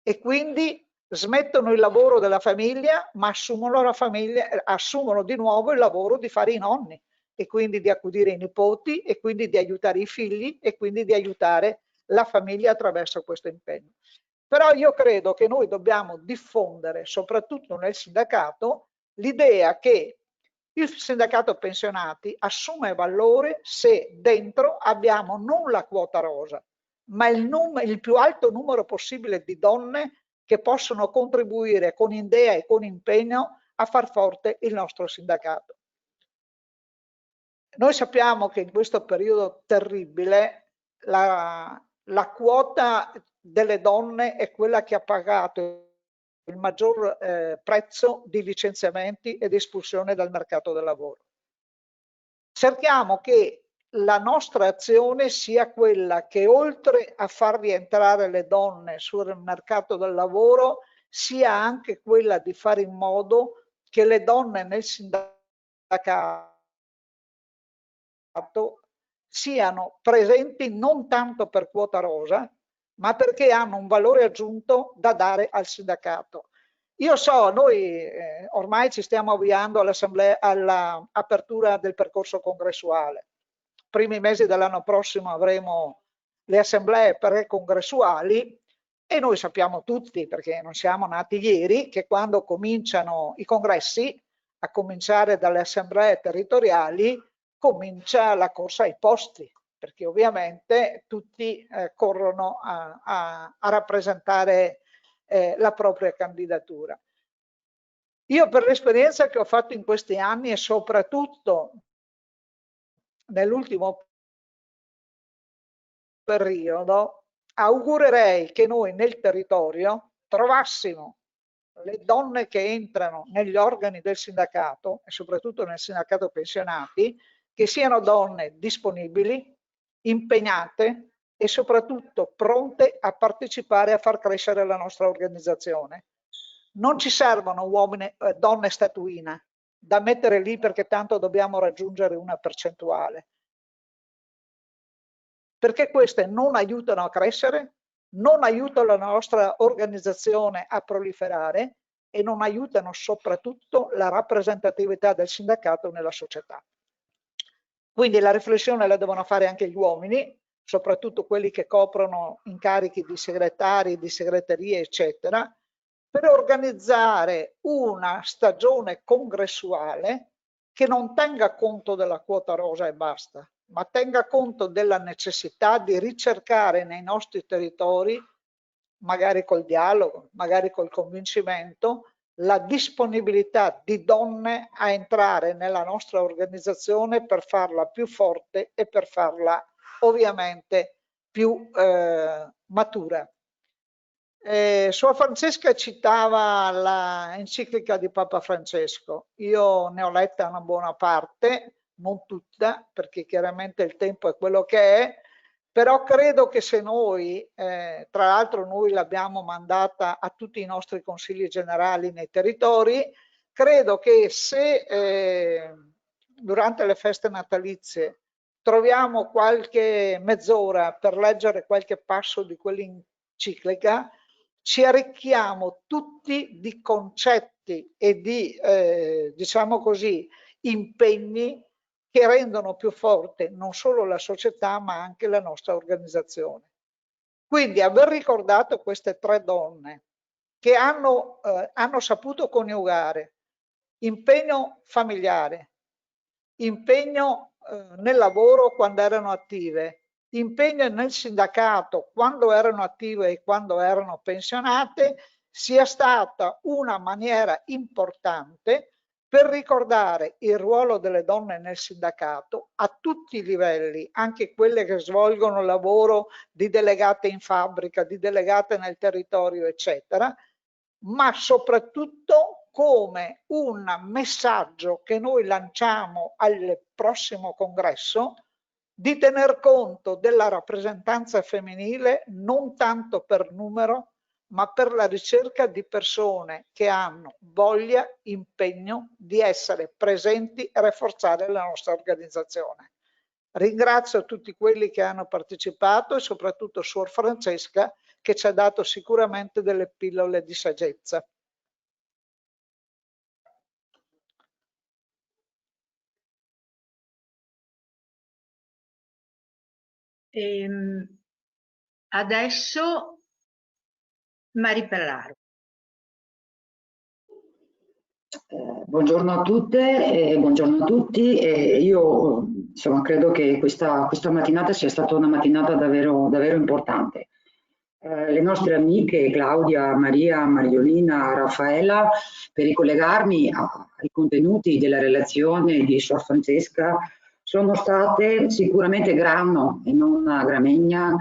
e quindi smettono il lavoro della famiglia, ma assumono di nuovo il lavoro di fare i nonni e quindi di accudire i nipoti e quindi di aiutare i figli e quindi di aiutare la famiglia attraverso questo impegno. Però io credo che noi dobbiamo diffondere, soprattutto nel sindacato, l'idea che il sindacato pensionati assume valore se dentro abbiamo non la quota rosa, ma il più alto numero possibile di donne che possono contribuire con idea e con impegno a far forte il nostro sindacato. Noi sappiamo che in questo periodo terribile la quota delle donne è quella che ha pagato il maggior prezzo di licenziamenti e di espulsione dal mercato del lavoro. Cerchiamo che la nostra azione sia quella che, oltre a far rientrare le donne sul mercato del lavoro, sia anche quella di fare in modo che le donne nel sindacato siano presenti non tanto per quota rosa, ma perché hanno un valore aggiunto da dare al sindacato. Io so, noi ormai ci stiamo avviando all'apertura del percorso congressuale. Primi mesi dell'anno prossimo avremo le assemblee pre-congressuali e noi sappiamo tutti, perché non siamo nati ieri, che quando cominciano i congressi, a cominciare dalle assemblee territoriali, comincia la corsa ai posti, perché ovviamente tutti corrono a rappresentare la propria candidatura. Io, per l'esperienza che ho fatto in questi anni e soprattutto nell'ultimo periodo, augurerei che noi nel territorio trovassimo le donne che entrano negli organi del sindacato e soprattutto nel sindacato pensionati, che siano donne disponibili, impegnate e soprattutto pronte a partecipare a far crescere la nostra organizzazione. Non ci servono donne statuine da mettere lì perché tanto dobbiamo raggiungere una percentuale, perché queste non aiutano a crescere, non aiutano la nostra organizzazione a proliferare e non aiutano soprattutto la rappresentatività del sindacato nella società. Quindi la riflessione la devono fare anche gli uomini, soprattutto quelli che coprono incarichi di segretari, di segreterie, eccetera, per organizzare una stagione congressuale che non tenga conto della quota rosa e basta, ma tenga conto della necessità di ricercare nei nostri territori, magari col dialogo, magari col convincimento, la disponibilità di donne a entrare nella nostra organizzazione per farla più forte e per farla ovviamente più matura. Suor Francesca citava la enciclica di Papa Francesco. Io ne ho letta una buona parte, non tutta, perché chiaramente il tempo è quello che è, però credo che se noi, tra l'altro noi l'abbiamo mandata a tutti i nostri consigli generali nei territori, credo che se durante le feste natalizie troviamo qualche mezz'ora per leggere qualche passo di quell'enciclica, ci arricchiamo tutti di concetti e di, diciamo così, impegni che rendono più forte non solo la società ma anche la nostra organizzazione. Quindi aver ricordato queste tre donne che hanno saputo coniugare impegno familiare, impegno nel lavoro quando erano attive, impegno nel sindacato quando erano attive e quando erano pensionate, sia stata una maniera importante per ricordare il ruolo delle donne nel sindacato a tutti i livelli, anche quelle che svolgono lavoro di delegate in fabbrica, di delegate nel territorio, eccetera, ma soprattutto come un messaggio che noi lanciamo al prossimo congresso di tener conto della rappresentanza femminile non tanto per numero, ma per la ricerca di persone che hanno voglia, impegno di essere presenti e rafforzare la nostra organizzazione. Ringrazio tutti quelli che hanno partecipato e soprattutto Suor Francesca, che ci ha dato sicuramente delle pillole di saggezza. Adesso Mari Pellaro. Buongiorno a tutte e buongiorno a tutti. Io insomma, credo che questa mattinata sia stata una mattinata davvero importante. Le nostre amiche Claudia, Maria, Mariolina, Raffaella, per ricollegarmi ai contenuti della relazione di Suor Francesca, sono state sicuramente grano e non gramegna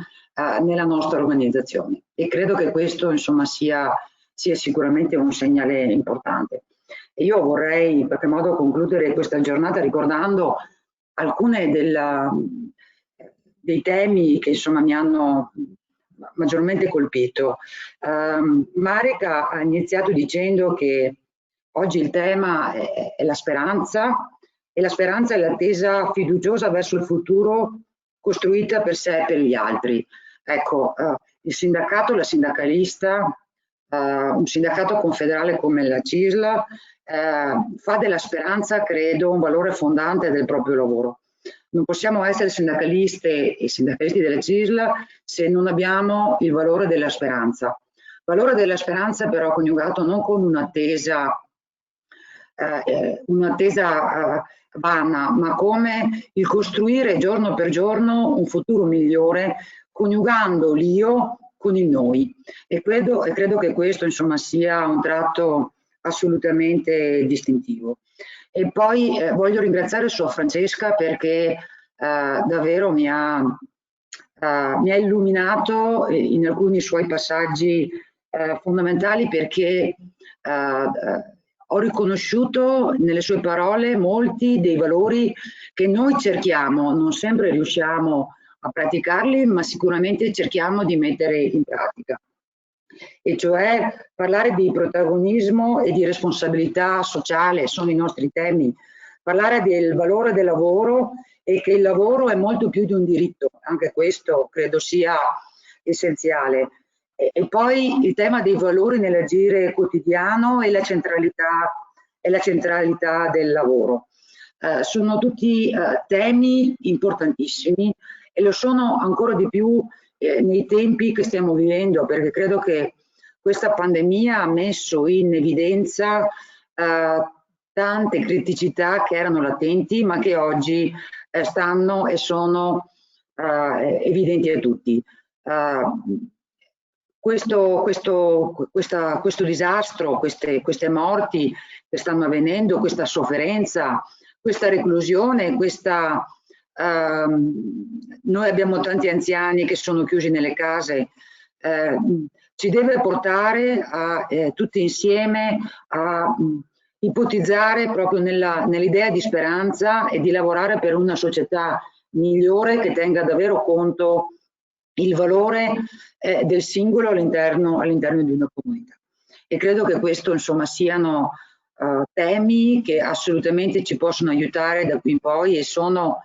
nella nostra organizzazione, e credo che questo insomma sia sicuramente un segnale importante. E io vorrei in qualche modo concludere questa giornata ricordando alcune dei temi che insomma mi hanno maggiormente colpito. Marica ha iniziato dicendo che oggi il tema è la speranza, e la speranza è l'attesa fiduciosa verso il futuro costruita per sé e per gli altri. Ecco, il sindacato, la sindacalista, un sindacato confederale come la CISL fa della speranza, credo, un valore fondante del proprio lavoro. Non possiamo essere sindacaliste e sindacalisti della CISL se non abbiamo il valore della speranza. Valore della speranza però coniugato non con un'attesa vana, ma come il costruire giorno per giorno un futuro migliore, coniugando l'io con il noi. E credo che questo insomma sia un tratto assolutamente distintivo. E poi voglio ringraziare Suor Francesca perché davvero mi ha illuminato in alcuni suoi passaggi fondamentali, perché ho riconosciuto nelle sue parole molti dei valori che noi cerchiamo, non sempre riusciamo a praticarli, ma sicuramente cerchiamo di mettere in pratica. E cioè parlare di protagonismo e di responsabilità sociale sono i nostri temi, parlare del valore del lavoro e che il lavoro è molto più di un diritto, anche questo credo sia essenziale. E poi il tema dei valori nell'agire quotidiano e la centralità del lavoro. Sono tutti temi importantissimi e lo sono ancora di più nei tempi che stiamo vivendo, perché credo che questa pandemia ha messo in evidenza tante criticità che erano latenti, ma che oggi stanno e sono evidenti a tutti. Questo disastro, queste morti che stanno avvenendo, questa sofferenza, questa reclusione, noi abbiamo tanti anziani che sono chiusi nelle case, ci deve portare a tutti insieme a ipotizzare proprio nell'idea di speranza e di lavorare per una società migliore che tenga davvero conto il valore del singolo all'interno di una comunità. E credo che questo insomma siano temi che assolutamente ci possono aiutare da qui in poi, e sono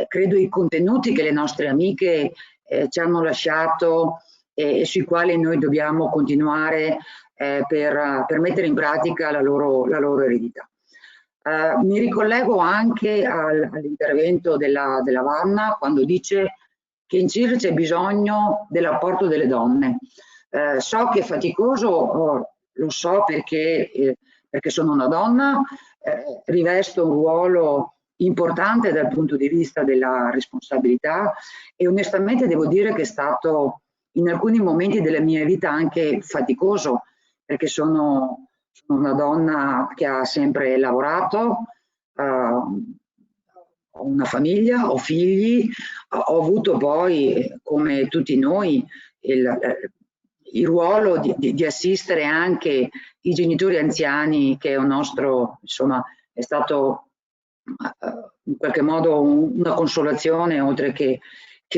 credo i contenuti che le nostre amiche ci hanno lasciato e sui quali noi dobbiamo continuare per mettere in pratica la loro eredità. Mi ricollego anche all'intervento della Vanna quando dice che in CIR c'è bisogno dell'apporto delle donne. So che è faticoso, lo so perché sono una donna, rivesto un ruolo importante dal punto di vista della responsabilità e onestamente devo dire che è stato in alcuni momenti della mia vita anche faticoso, perché sono una donna che ha sempre lavorato, ho una famiglia, ho figli, ho avuto poi, come tutti noi, il ruolo di assistere anche i genitori anziani, che è un nostro, insomma, è stato in qualche modo una consolazione oltre che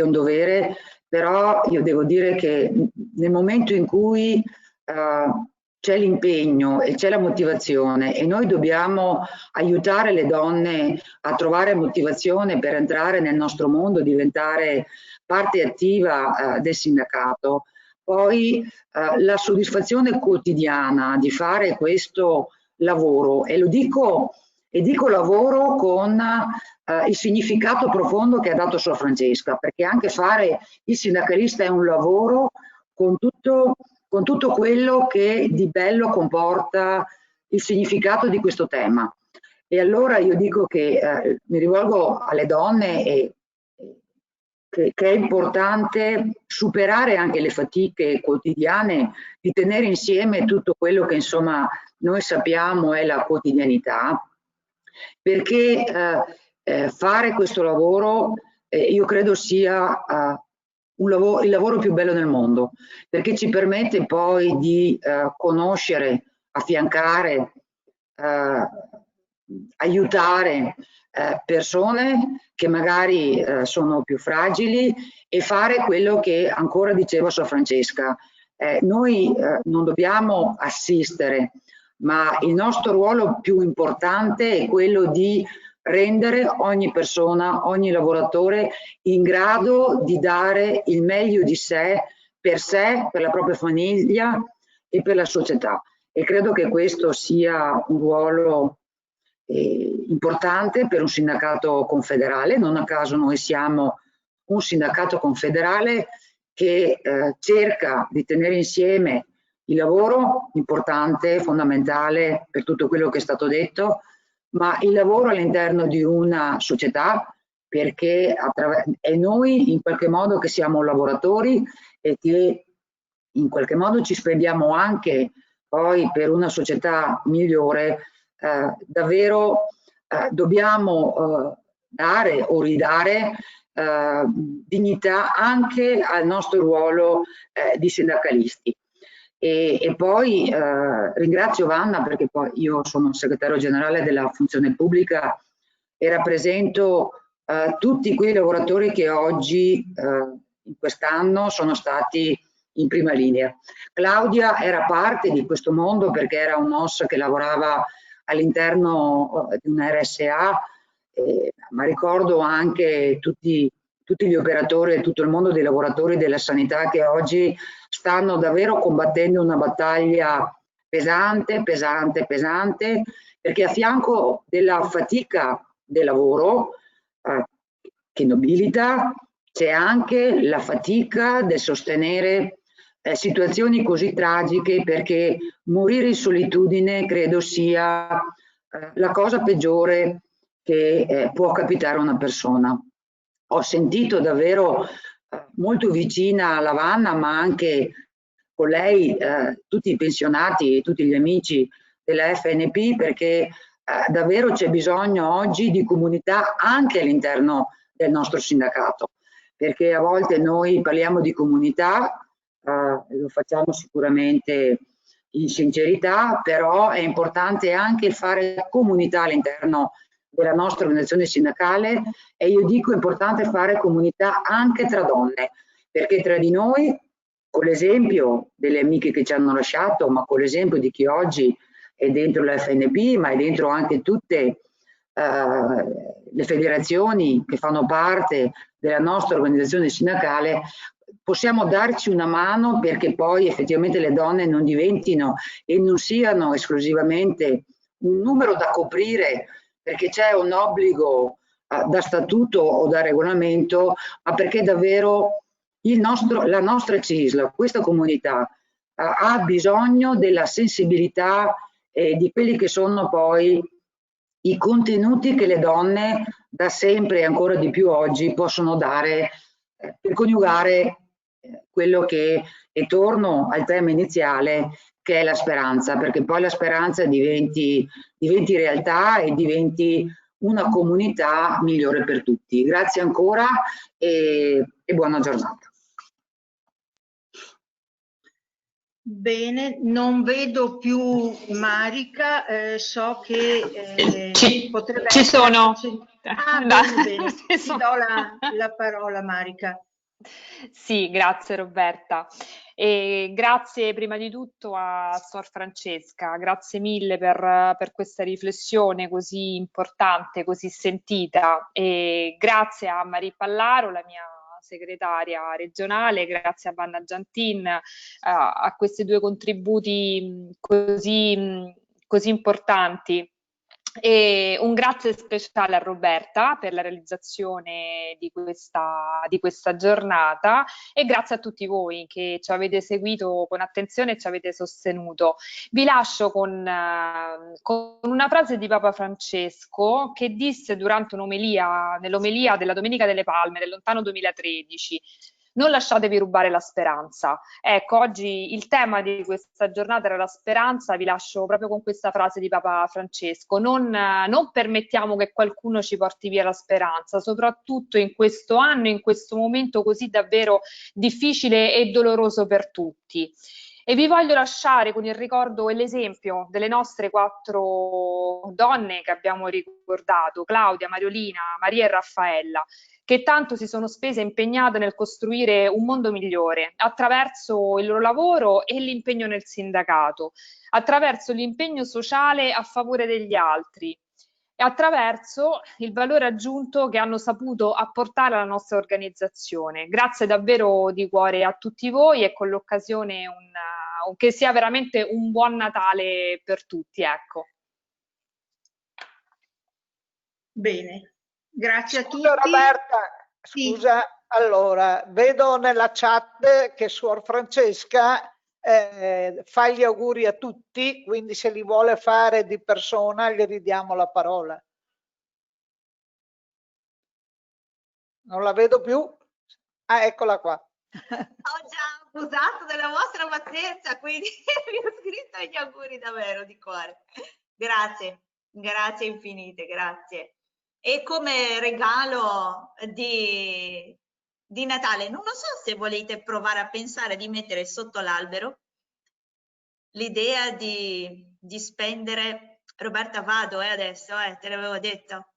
un dovere, però io devo dire che nel momento in cui c'è l'impegno e c'è la motivazione e noi dobbiamo aiutare le donne a trovare motivazione per entrare nel nostro mondo, diventare parte attiva del sindacato, poi la soddisfazione quotidiana di fare questo lavoro, e dico lavoro con il significato profondo che ha dato Suor Francesca, perché anche fare il sindacalista è un lavoro con tutto quello che di bello comporta il significato di questo tema. E allora io dico che mi rivolgo alle donne che è importante superare anche le fatiche quotidiane di tenere insieme tutto quello che insomma noi sappiamo è la quotidianità, perché fare questo lavoro io credo sia il lavoro più bello del mondo, perché ci permette poi di conoscere, affiancare, aiutare persone che magari sono più fragili e fare quello che ancora diceva Suor Francesca. Noi non dobbiamo assistere, ma il nostro ruolo più importante è quello di rendere ogni persona, ogni lavoratore in grado di dare il meglio di sé, per la propria famiglia e per la società. E credo che questo sia un ruolo importante per un sindacato confederale. Non a caso noi siamo un sindacato confederale che cerca di tenere insieme il lavoro, importante, fondamentale per tutto quello che è stato detto, ma il lavoro all'interno di una società, perché è noi in qualche modo che siamo lavoratori e che in qualche modo ci spendiamo anche poi per una società migliore. Davvero dobbiamo dare o ridare dignità anche al nostro ruolo di sindacalisti. E poi ringrazio Vanna, perché poi io sono segretario generale della funzione pubblica e rappresento tutti quei lavoratori che oggi in quest'anno sono stati in prima linea. Claudia era parte di questo mondo perché era un OS che lavorava all'interno di una RSA, ma ricordo anche tutti gli operatori e tutto il mondo dei lavoratori della sanità che oggi stanno davvero combattendo una battaglia pesante, perché a fianco della fatica del lavoro che nobilita, c'è anche la fatica del sostenere situazioni così tragiche, perché morire in solitudine credo sia la cosa peggiore che può capitare a una persona. Ho sentito davvero molto vicina alla Vanna, ma anche con lei tutti i pensionati, tutti gli amici della FNP, perché davvero c'è bisogno oggi di comunità anche all'interno del nostro sindacato, perché a volte noi parliamo di comunità, lo facciamo sicuramente in sincerità, però è importante anche il fare comunità all'interno della nostra organizzazione sindacale, e io dico è importante fare comunità anche tra donne, perché tra di noi, con l'esempio delle amiche che ci hanno lasciato, ma con l'esempio di chi oggi è dentro la FNP, ma è dentro anche tutte le federazioni che fanno parte della nostra organizzazione sindacale, possiamo darci una mano perché poi effettivamente le donne non diventino e non siano esclusivamente un numero da coprire perché c'è un obbligo da statuto o da regolamento, ma perché davvero la nostra CISL, questa comunità, ha bisogno della sensibilità di quelli che sono poi i contenuti che le donne da sempre e ancora di più oggi possono dare per coniugare quello che, e torno al tema iniziale, che è la speranza, perché poi la speranza diventi realtà e diventi una comunità migliore per tutti. Grazie ancora e buona giornata. Bene, non vedo più Marica, so che potrebbe ci essere... sono. Bene, ti do la parola, Marica. Sì, grazie Roberta. E grazie prima di tutto a Sor Francesca, grazie mille per questa riflessione così importante, così sentita. E grazie a Marie Pallaro, la mia segretaria regionale, grazie a Vanna Giantin, a questi due contributi così importanti. E un grazie speciale a Roberta per la realizzazione di questa giornata e grazie a tutti voi che ci avete seguito con attenzione e ci avete sostenuto. Vi lascio con una frase di Papa Francesco che disse durante nell'omelia della Domenica delle Palme del lontano 2013. Non lasciatevi rubare la speranza. Ecco, oggi il tema di questa giornata era la speranza, vi lascio proprio con questa frase di Papa Francesco. Non permettiamo che qualcuno ci porti via la speranza, soprattutto in questo anno, in questo momento così davvero difficile e doloroso per tutti. E vi voglio lasciare con il ricordo e l'esempio delle nostre 4 donne che abbiamo ricordato, Claudia, Mariolina, Maria e Raffaella, che tanto si sono spese e impegnate nel costruire un mondo migliore attraverso il loro lavoro e l'impegno nel sindacato, attraverso l'impegno sociale a favore degli altri e attraverso il valore aggiunto che hanno saputo apportare alla nostra organizzazione. Grazie davvero di cuore a tutti voi e con l'occasione che sia veramente un buon Natale per tutti. Ecco. Bene. Grazie a tutti. Roberta, scusa, sì. Allora, vedo nella chat che Suor Francesca fa gli auguri a tutti, quindi se li vuole fare di persona gli ridiamo la parola. Non la vedo più? Ah, eccola qua. Ho già abusato della vostra pazienza, quindi vi ho scritto gli auguri davvero di cuore. Grazie, grazie infinite, grazie. E come regalo di Natale, non lo so se volete provare a pensare di mettere sotto l'albero l'idea di spendere, Roberta vado adesso, te l'avevo detto,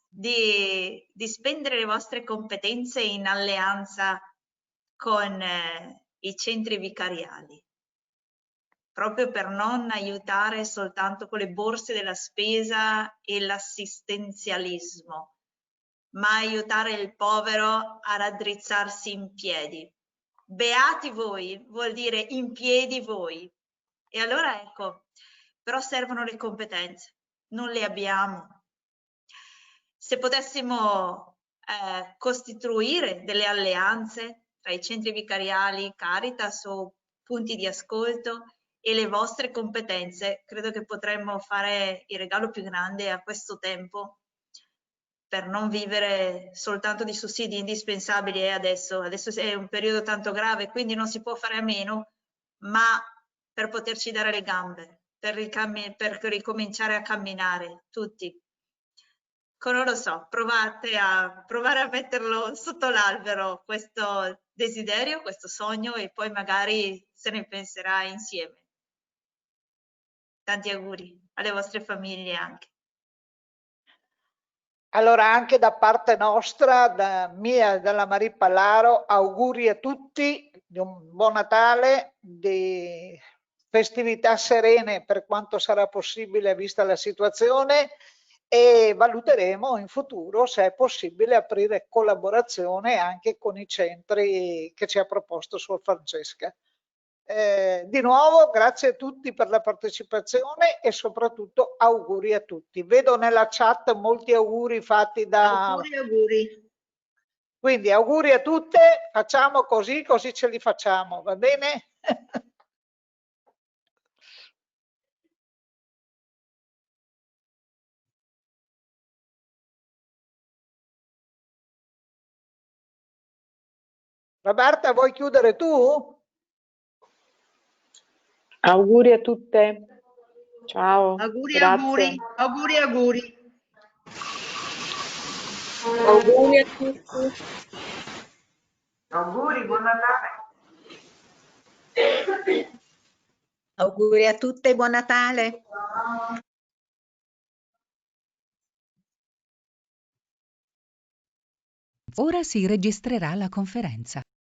di spendere le vostre competenze in alleanza con i centri vicariali, proprio per non aiutare soltanto con le borse della spesa e l'assistenzialismo, ma aiutare il povero a raddrizzarsi in piedi. Beati voi vuol dire in piedi voi. E allora ecco, però servono le competenze, non le abbiamo. Se potessimo costituire delle alleanze tra i centri vicariali, Caritas o punti di ascolto e le vostre competenze, credo che potremmo fare il regalo più grande a questo tempo per non vivere soltanto di sussidi indispensabili adesso è un periodo tanto grave, quindi non si può fare a meno, ma per poterci dare le gambe, per ricominciare a camminare tutti. Non lo so, provare a metterlo sotto l'albero questo desiderio, questo sogno e poi magari se ne penserà insieme. Tanti auguri alle vostre famiglie anche. Allora anche da parte nostra, da mia e della Marie Pallaro, auguri a tutti di un buon Natale, di festività serene per quanto sarà possibile vista la situazione e valuteremo in futuro se è possibile aprire collaborazione anche con i centri che ci ha proposto Suor Francesca. Di nuovo grazie a tutti per la partecipazione e soprattutto auguri a tutti. Vedo nella chat molti auguri fatti da... Auguri. Quindi auguri a tutte, facciamo così ce li facciamo, va bene? Roberta, vuoi chiudere tu? Auguri a tutte. Ciao. Auguri, Grazie. auguri, auguri. Auguri a tutti. Auguri, buon Natale. Auguri a tutte, buon Natale. Ora si registrerà la conferenza.